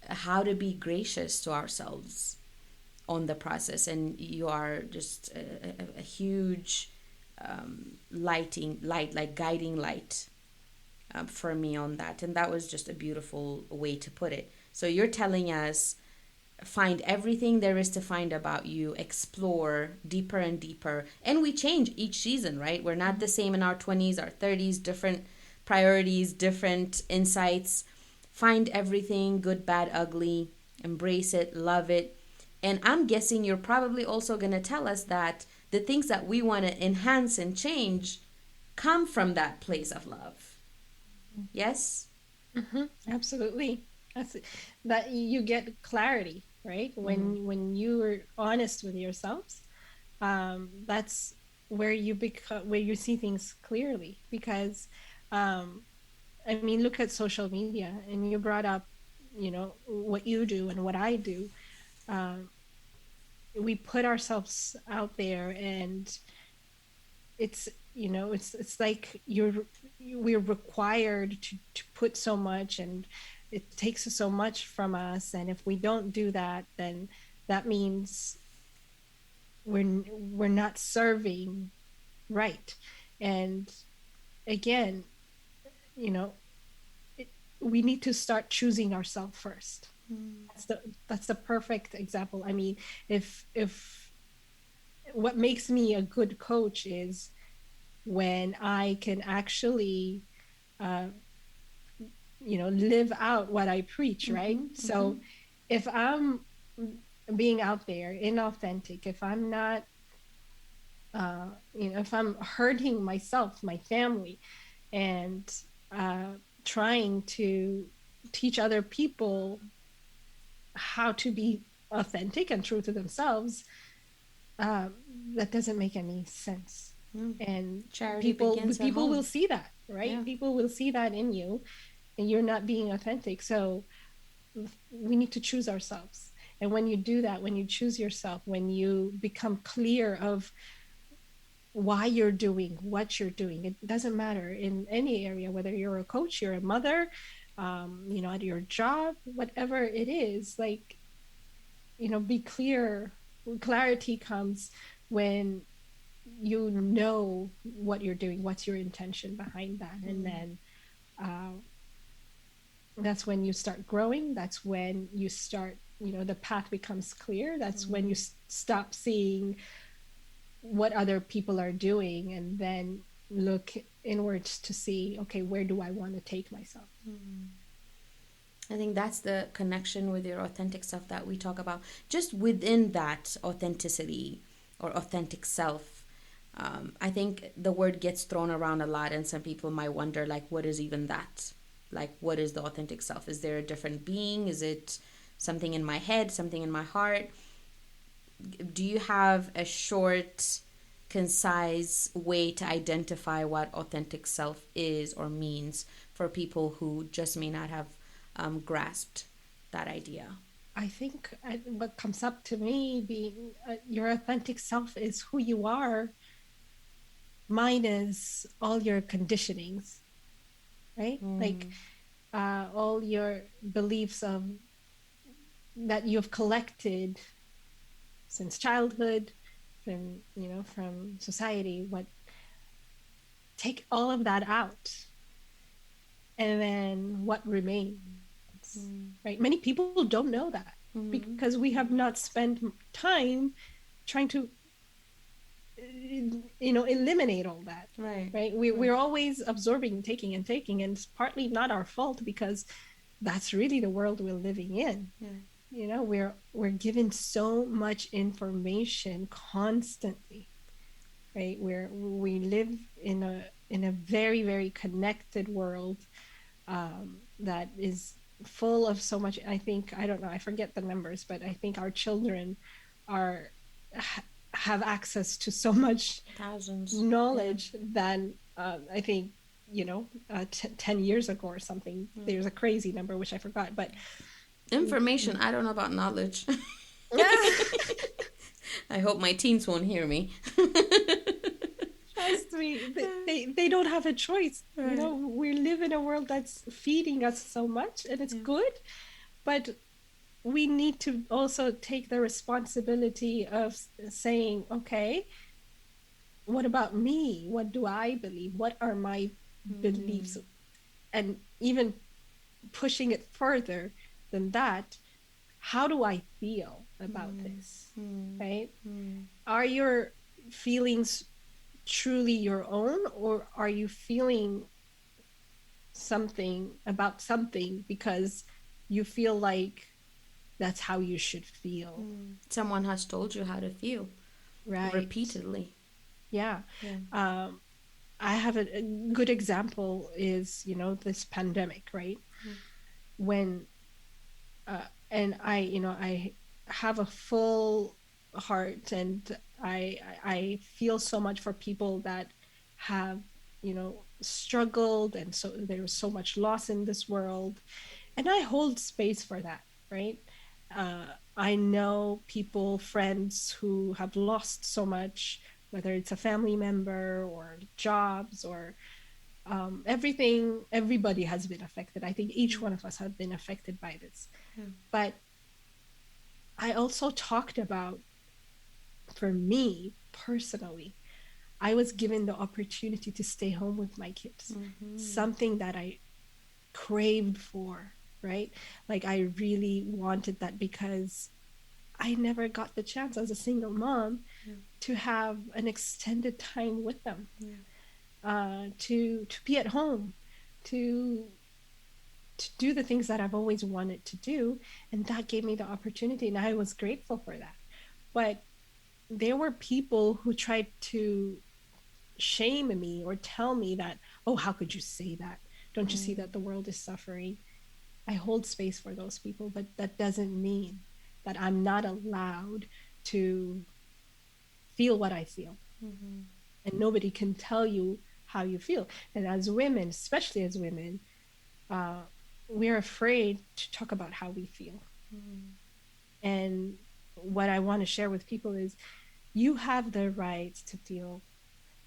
Speaker 1: how to be gracious to ourselves on the process. And you are just a huge guiding light for me on that. And that was just a beautiful way to put it. So you're telling us, find everything there is to find about you, explore deeper and deeper. And we change each season, right? We're not the same in our 20s, our 30s, different priorities, different insights. Find everything, good, bad, ugly, embrace it, love it. And I'm guessing you're probably also going to tell us that the things that we want to enhance and change come from that place of love. Yes?
Speaker 2: Absolutely. That's that you get clarity, right? When you are honest with yourselves, that's where you become, where you see things clearly. Because, I mean, look at social media, and you brought up, what you do and what I do. Um, we put ourselves out there, and it's it's like we're required to put so much, and it takes so much from us. And if we don't do that, then that means we're not serving right. And again, you know it, we need to start choosing ourselves first. That's the perfect example. I mean, if what makes me a good coach is when I can actually uh, live out what I preach, right? So if I'm being out there inauthentic, if I'm not if I'm hurting myself, my family, and trying to teach other people how to be authentic and true to themselves, uh, that doesn't make any sense. And
Speaker 1: Charity
Speaker 2: people
Speaker 1: begins at
Speaker 2: people
Speaker 1: home.
Speaker 2: will see that, right?
Speaker 1: Yeah.
Speaker 2: People will see that in you, and you're not being authentic. So we need to choose ourselves. And when you do that, when you choose yourself, when you become clear of why you're doing what you're doing, it doesn't matter in any area, whether you're a coach, you're a mother, at your job, whatever it is, like, be clear. Clarity comes when you know what you're doing, what's your intention behind that. And then uh, that's when you start growing. That's when you start, the path becomes clear. That's when you stop seeing what other people are doing, and then look inwards to see, okay, where do I want to take myself?
Speaker 1: I think that's the connection with your authentic self that we talk about. Just within that authenticity or authentic self, I think the word gets thrown around a lot, and some people might wonder, like, what is even that? Like, what is the authentic self? Is there a different being? Is it something in my head, something in my heart? Do you have a short, concise way to identify what authentic self is or means for people who just may not have grasped that idea?
Speaker 2: I think what comes up to me being your authentic self is who you are, minus all your conditionings, right? Like all your beliefs of that you've collected since childhood, from society. What Take all of that out, and then what remains, right? Many people don't know that because we have not spent time trying to eliminate all that. Right. We're always absorbing and taking, and it's partly not our fault, because that's really the world we're living in. we're given so much information constantly, right? We live in a very, very connected world, that is full of so much. I think, I don't know, I forget the numbers, but I think our children are have access to so much
Speaker 1: Thousands. Yeah.
Speaker 2: knowledge than, I think, 10 years ago or something.
Speaker 1: Mm.
Speaker 2: There's a crazy number which I forgot, but
Speaker 1: Information. I don't know about knowledge. I hope my teens won't hear me.
Speaker 2: trust me, they don't have a choice.
Speaker 1: Right.
Speaker 2: We live in a world that's feeding us so much, and it's
Speaker 1: Yeah.
Speaker 2: good, but we need to also take the responsibility of saying, okay, what about me? What do I believe? What are my beliefs?
Speaker 1: Mm.
Speaker 2: And even pushing it further than that, how do I feel about
Speaker 1: Mm.
Speaker 2: this?
Speaker 1: Mm.
Speaker 2: Right?
Speaker 1: Mm.
Speaker 2: Are your feelings truly your own, or are you feeling something about something because you feel like that's how you should feel?
Speaker 1: Someone has told you how to feel
Speaker 2: Right.
Speaker 1: repeatedly.
Speaker 2: Yeah.
Speaker 1: Yeah.
Speaker 2: Um, I have a good example is, this pandemic, right? When, and I have a full heart, and I feel so much for people that have, struggled, and so there's so much loss in this world, and I hold space for that, right? Uh, I know people, friends who have lost so much, whether it's a family member or jobs or, everything. Everybody has been affected. I think each one of us have been affected by this.
Speaker 1: Yeah.
Speaker 2: But I also talked about, for me personally, I was given the opportunity to stay home with my kids,
Speaker 1: Mm-hmm.
Speaker 2: something that I craved for, right? Like, I really wanted that because I never got the chance as a single mom
Speaker 1: Yeah.
Speaker 2: to have an extended time with them,
Speaker 1: Yeah.
Speaker 2: to be at home, to to do the things that I've always wanted to do. And that gave me the opportunity, and I was grateful for that. But there were people who tried to shame me or tell me that, oh, how could you say that? Don't you see
Speaker 1: Mm.
Speaker 2: that the world is suffering? I hold space for those people, but that doesn't mean that I'm not allowed to feel what I feel.
Speaker 1: Mm-hmm.
Speaker 2: And nobody can tell you how you feel. And as women, especially as women, uh, we're afraid to talk about how we feel.
Speaker 1: Mm-hmm.
Speaker 2: And what I want to share with people is, you have the right to feel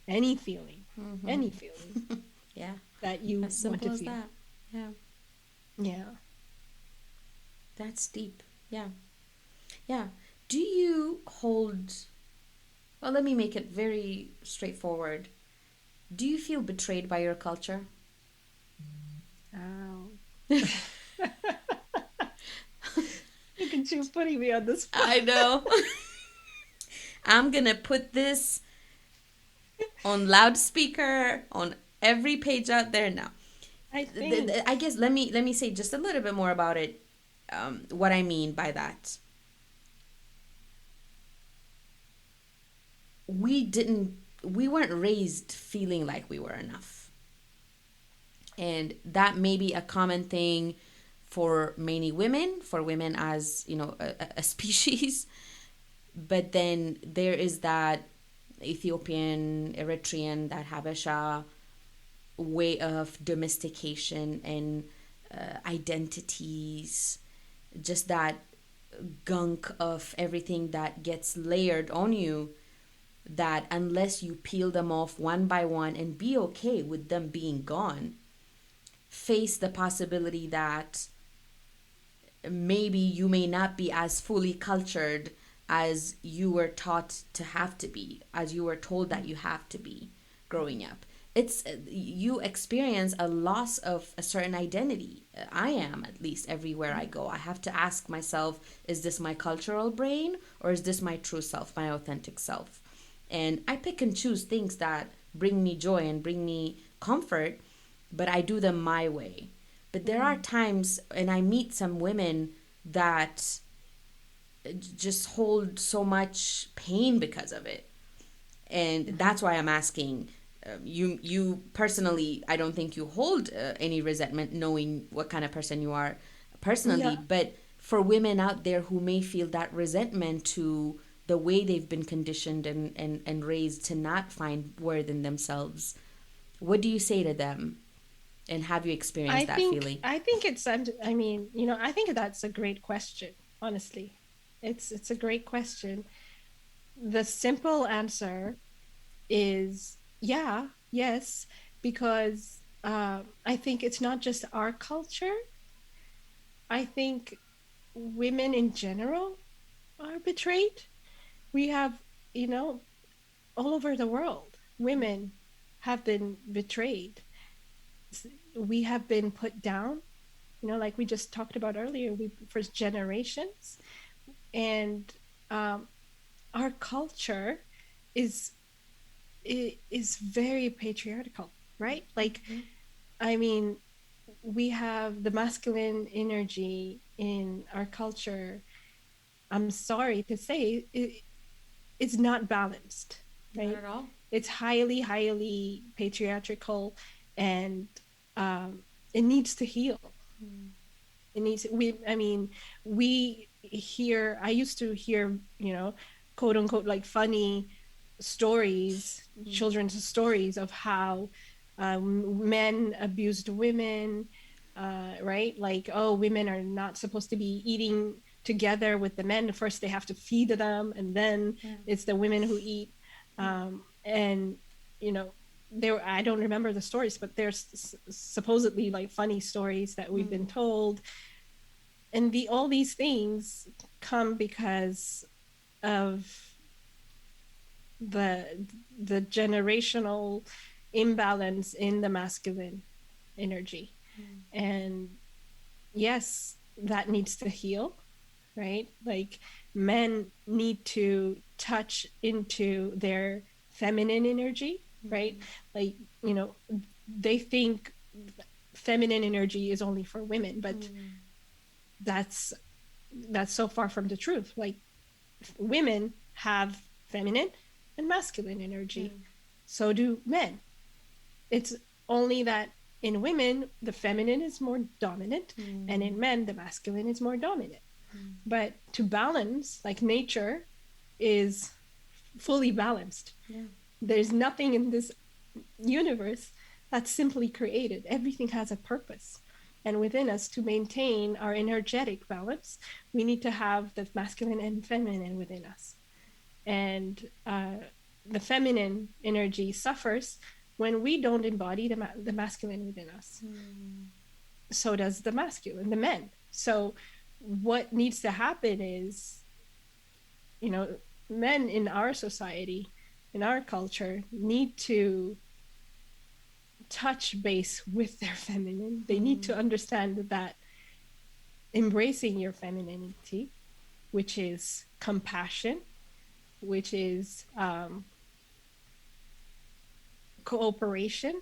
Speaker 2: any feeling,
Speaker 1: Mm-hmm.
Speaker 2: any feeling
Speaker 1: Yeah.
Speaker 2: that you
Speaker 1: As
Speaker 2: want
Speaker 1: simple
Speaker 2: to
Speaker 1: as
Speaker 2: feel.
Speaker 1: that. Yeah.
Speaker 2: Yeah.
Speaker 1: That's deep. Yeah. Yeah. Do you hold. Well, let me make it very straightforward. Do you feel betrayed by your culture?
Speaker 2: Oh. Look at you putting me on the spot.
Speaker 1: I know. I'm gonna put this on loudspeaker on every page out there now.
Speaker 2: I think,
Speaker 1: I guess let me say just a little bit more about it. What I mean by that, we weren't raised feeling like we were enough, and that may be a common thing for many women, for women as a species. But then there is that Ethiopian, Eritrean, that Habesha way of domestication and identities, just that gunk of everything that gets layered on you, that unless you peel them off one by one and be okay with them being gone, face the possibility that maybe you may not be as fully cultured as you were taught to have to be, as you were told that you have to be growing up. It's you experience a loss of a certain identity. I am, at least everywhere I go. I have to ask myself, is this my cultural brain or is this my true self, my authentic self? And I pick and choose things that bring me joy and bring me comfort, but I do them my way. But there are
Speaker 2: mm,
Speaker 1: times, and I meet some women that just hold so much pain because of it. And that's why I'm asking. You personally, I don't think you hold any resentment, knowing what kind of person you are personally.
Speaker 2: Yeah.
Speaker 1: But for women out there who may feel that resentment to the way they've been conditioned and raised to not find worth in themselves, what do you say to them? And have you experienced that feeling?
Speaker 2: I think it's, I mean, I think that's a great question, honestly. It's a great question. The simple answer is yeah, yes, because I think it's not just our culture. I think women in general are betrayed. We have, you know, all over the world, women have been betrayed. We have been put down, like we just talked about earlier, we for generations. And our culture is is very patriarchal, right? Like, I mean, we have the masculine energy in our culture. I'm sorry to say it's not balanced,
Speaker 1: Not
Speaker 2: right?
Speaker 1: at all.
Speaker 2: It's highly, highly patriarchal, and it needs to heal. It needs, I mean, I used to hear, quote unquote, like funny stories, children's stories of how men abused women, right? Like, oh, women are not supposed to be eating together with the men. First, they have to feed them, and then it's the women who eat. And, you know, I don't remember the stories, but there's supposedly like funny stories that we've been told. And all these things come because of the generational imbalance in the masculine energy. And yes, that needs to heal, right? Like, men need to touch into their feminine energy, right? Like, they think feminine energy is only for women, but that's so far from the truth. Like, women have feminine and masculine energy. So do men. It's only that in women, the feminine is more dominant, and in men, the masculine is more dominant. But to balance, like, nature is fully balanced. There's nothing in this universe that's simply created. Everything has a purpose. And within us, to maintain our energetic balance, we need to have the masculine and feminine within us. And the feminine energy suffers when we don't embody the masculine within us. So does the masculine, the men. So what needs to happen is, men in our society, in our culture, need to touch base with their feminine. They need to understand that embracing your femininity, which is compassion, which is cooperation,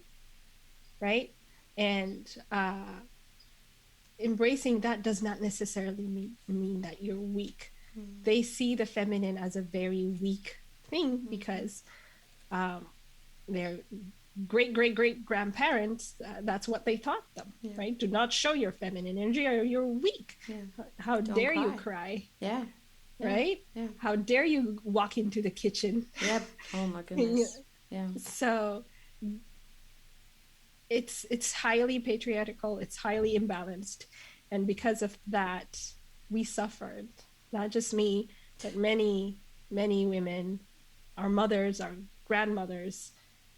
Speaker 2: right? And embracing that does not necessarily mean that you're weak. They see the feminine as a very weak thing because their great grandparents, that's what they taught them, right? Do not show your feminine energy or you're weak. How
Speaker 1: Don't
Speaker 2: dare
Speaker 1: cry.
Speaker 2: you cry?
Speaker 1: Yeah.
Speaker 2: Right?
Speaker 1: Yeah.
Speaker 2: How dare you walk into the kitchen?
Speaker 1: Yep. Oh my goodness. Yeah.
Speaker 2: So it's highly patriarchal, it's highly imbalanced, and because of that, we suffered. Not just me, but many women, our mothers, our grandmothers,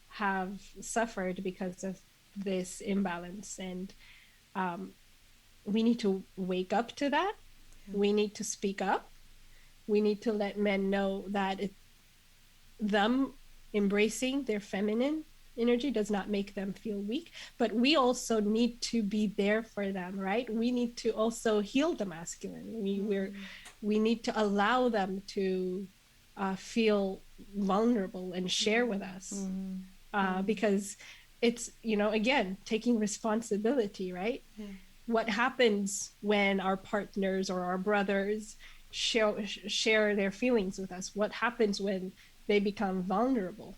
Speaker 2: have suffered because of this imbalance. And we need to wake up to that. We need to speak up. We need to let men know that them embracing their feminine energy does not make them feel weak, but we also need to be there for them, right? We need to also heal the masculine. We need to allow them to feel vulnerable and share with us, because it's, again, taking responsibility, right? What happens when our partners or our brothers share their feelings with us. What happens when they become vulnerable?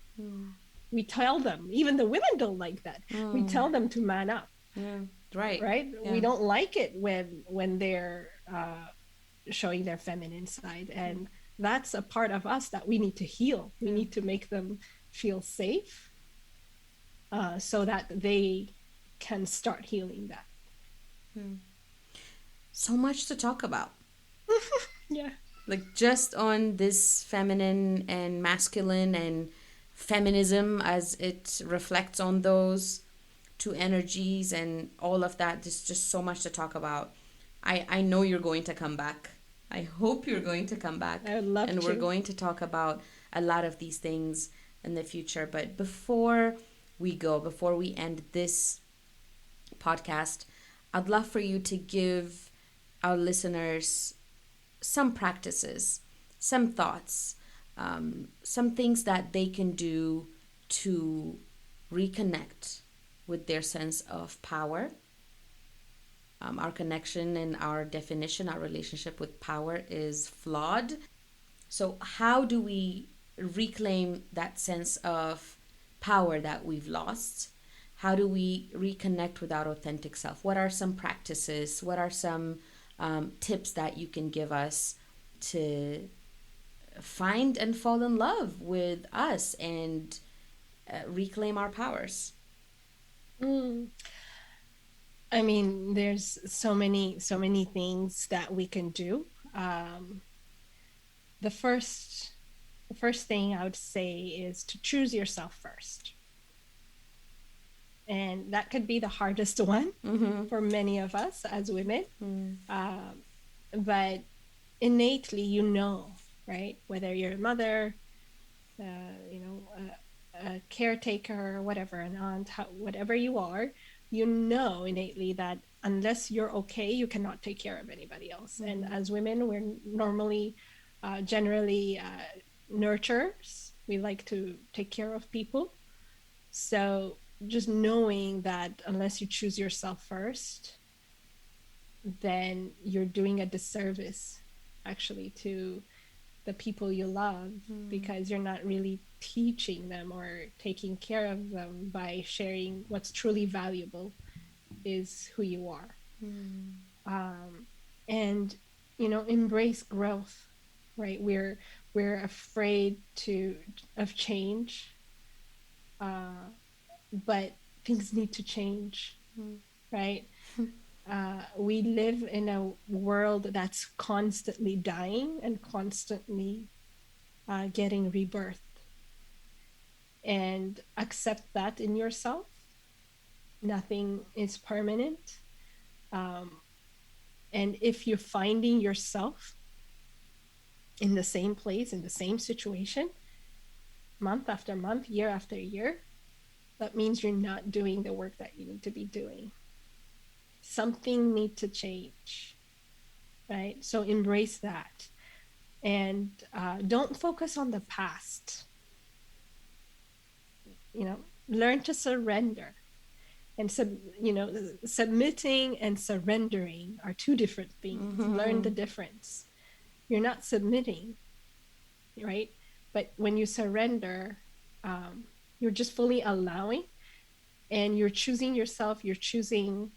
Speaker 2: We tell them, even the women don't like that. We tell them to man up.
Speaker 1: Yeah. Right.
Speaker 2: Right?
Speaker 1: Yeah.
Speaker 2: We don't like it when they're showing their feminine side, and that's a part of us that we need to heal. We need to make them feel safe, so that they can start healing that.
Speaker 1: So much to talk about.
Speaker 2: Yeah.
Speaker 1: Like just on this feminine and masculine and feminism as it reflects on those two energies and all of that. There's just so much to talk about. I know you're going to come back. I hope you're going to come back.
Speaker 2: I would love
Speaker 1: and
Speaker 2: to.
Speaker 1: we're going to talk about a lot of these things in the future. But before before we end this podcast, I'd love for you to give our listeners some practices, some thoughts, some things that they can do to reconnect with their sense of power. Our connection and our definition, our relationship with power is flawed. So, how do we reclaim that sense of power that we've lost? How do we reconnect with our authentic self? What are some practices? What are some tips that you can give us to find and fall in love with us and reclaim our powers?
Speaker 2: I mean, there's so many things that we can do. The first thing I would say is to choose yourself first. And that could be the hardest one for many of us as women. But innately, right? Whether you're a mother, a caretaker, whatever, an aunt, whatever you are, innately that unless you're okay, you cannot take care of anybody else. And as women, we're normally, generally, nurturers. We like to take care of people. So just knowing that unless you choose yourself first, then you're doing a disservice actually to the people you love, because you're not really teaching them or taking care of them by sharing what's truly valuable is who you are. And embrace growth, right? We're afraid of change, but things need to change, right? We live in a world that's constantly dying and constantly getting rebirth. And accept that in yourself. Nothing is permanent. And if you're finding yourself in the same place, in the same situation, month after month, year after year, that means you're not doing the work that you need to be doing. Something needs to change, right? So embrace that. And don't focus on the past. Learn to surrender. And submitting and surrendering are two different things. Learn the difference. You're not submitting, right? But when you surrender, you're just fully allowing, and you're choosing yourself. You're choosing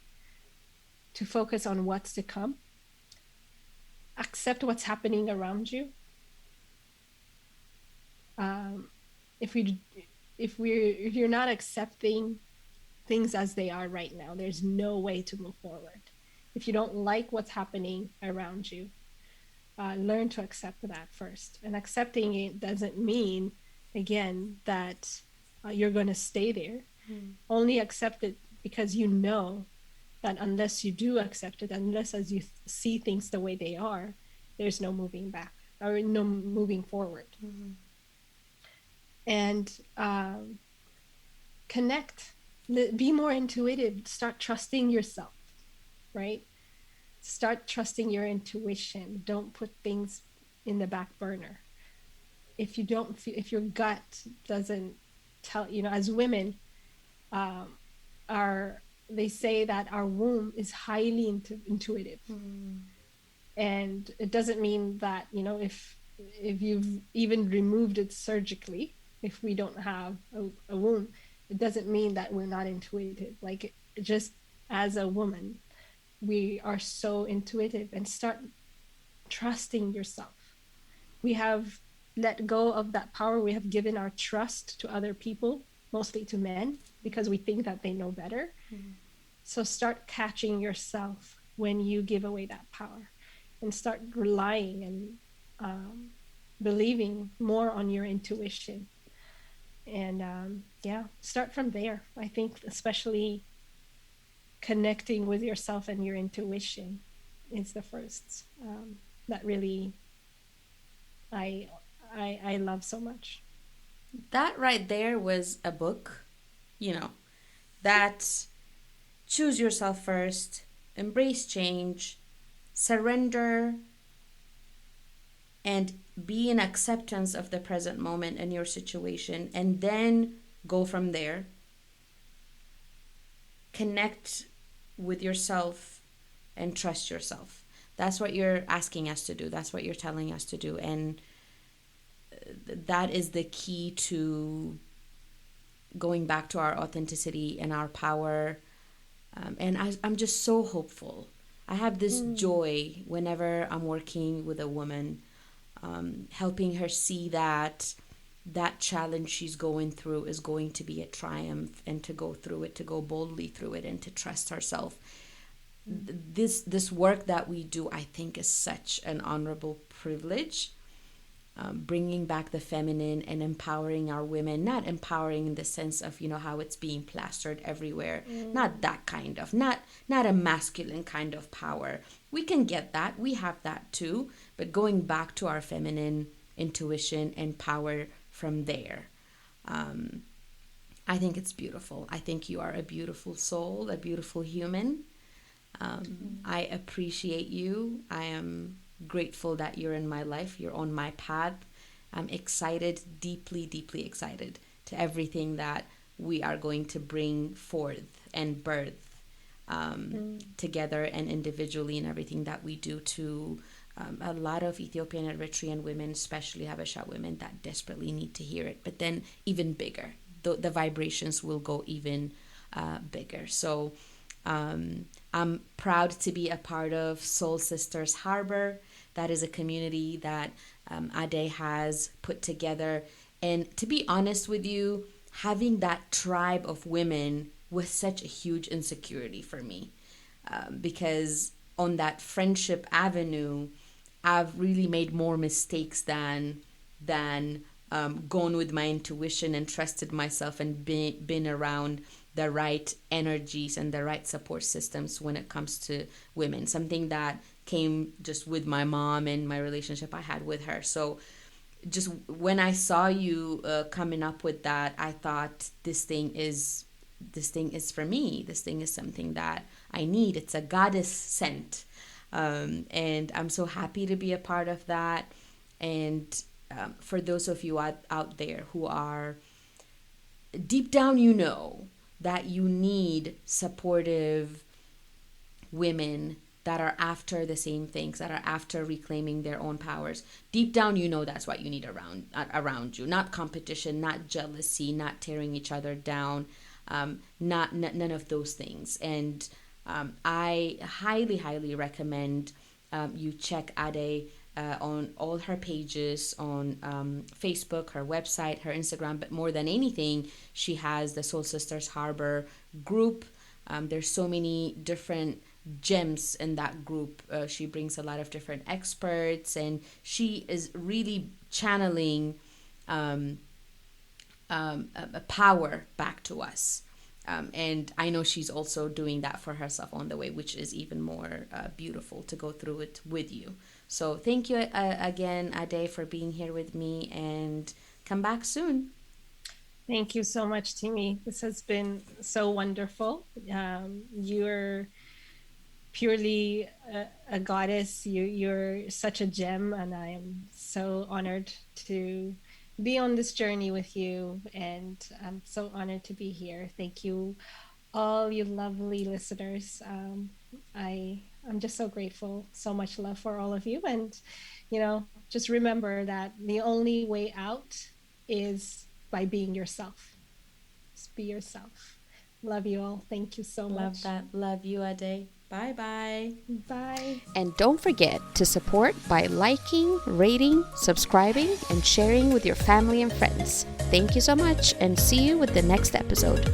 Speaker 2: to focus on what's to come. Accept what's happening around you. If you're not accepting things as they are right now, there's no way to move forward. If you don't like what's happening around you, learn to accept that first. And accepting it doesn't mean, again, that you're going to stay there. Only accept it because you know that unless you do accept it, unless as you see things the way they are, there's no moving back or no moving forward. And connect. Be more intuitive. Start trusting yourself, right? Start trusting your intuition. Don't put things in the back burner. If your gut doesn't tell, as women, they say that our womb is highly intuitive. And it doesn't mean that, if you've even removed it surgically, if we don't have a womb, it doesn't mean that we're not intuitive. Like, just as a woman, we are so intuitive, and start trusting yourself. We have let go of that power. We have given our trust to other people, mostly to men, because we think that they know better. So start catching yourself when you give away that power, and start relying and believing more on your intuition. And yeah, start from there. I think, especially connecting with yourself and your intuition is the first, that really I I love so much.
Speaker 1: That right there was a book, you know, that choose yourself first, embrace change, surrender, and be in acceptance of the present moment and your situation, and then go from there. Connect with yourself and trust yourself. That's what you're asking us to do. That's what you're telling us to do. And that is the key to going back to our authenticity and our power. I'm just so hopeful. I have this joy whenever I'm working with a woman, helping her see that that challenge she's going through is going to be a triumph, and to go through it, to go boldly through it, and to trust herself. This work that we do, I think, is such an honorable privilege, bringing back the feminine and empowering our women. Not empowering in the sense of, how it's being plastered everywhere, not that kind of, not a masculine kind of power. We can get that, we have that too, but going back to our feminine intuition and power from there. I think it's beautiful. I think you are a beautiful soul, a beautiful human. I appreciate you. I am grateful that you're in my life. You're on my path. I'm excited, deeply, deeply excited to everything that we are going to bring forth and birth, together and individually, and everything that we do to a lot of Ethiopian and Eritrean women, especially Habesha women, that desperately need to hear it. But then even bigger, the vibrations will go even bigger. So I'm proud to be a part of Soul Sisters Harbor. That is a community that Adey has put together. And to be honest with you, having that tribe of women was such a huge insecurity for me, because on that friendship avenue, I've really made more mistakes than gone with my intuition and trusted myself, and been around the right energies and the right support systems when it comes to women. Something that came just with my mom and my relationship I had with her. So just when I saw you coming up with that, I thought this thing is for me. This thing is something that I need. It's a goddess sent. And I'm so happy to be a part of that. And for those of you out there who are deep down, that you need supportive women that are after the same things, that are after reclaiming their own powers. Deep down, that's what you need around you. Not competition, not jealousy, not tearing each other down, none of those things. And I highly, highly recommend you check Adey on all her pages on Facebook, her website, her Instagram, but more than anything, she has the Soul Sisters Harbor group. There's so many different gems in that group. She brings a lot of different experts, and she is really channeling a power back to us. And I know she's also doing that for herself on the way, which is even more beautiful to go through it with you. So thank you again, Adey, for being here with me, and come back soon.
Speaker 2: Thank you so much, Timmy. This has been so wonderful. You're purely a goddess. You're such a gem, and I am so honored to be on this journey with you. And I'm so honored to be here. Thank you, all you lovely listeners. I'm just so grateful, so much love for all of you. And, just remember that the only way out is by being yourself. Just be yourself. Love you all. Thank you so much.
Speaker 1: Love that. Love you, Adey. Bye-bye.
Speaker 2: Bye.
Speaker 1: And don't forget to support by liking, rating, subscribing, and sharing with your family and friends. Thank you so much, and see you with the next episode.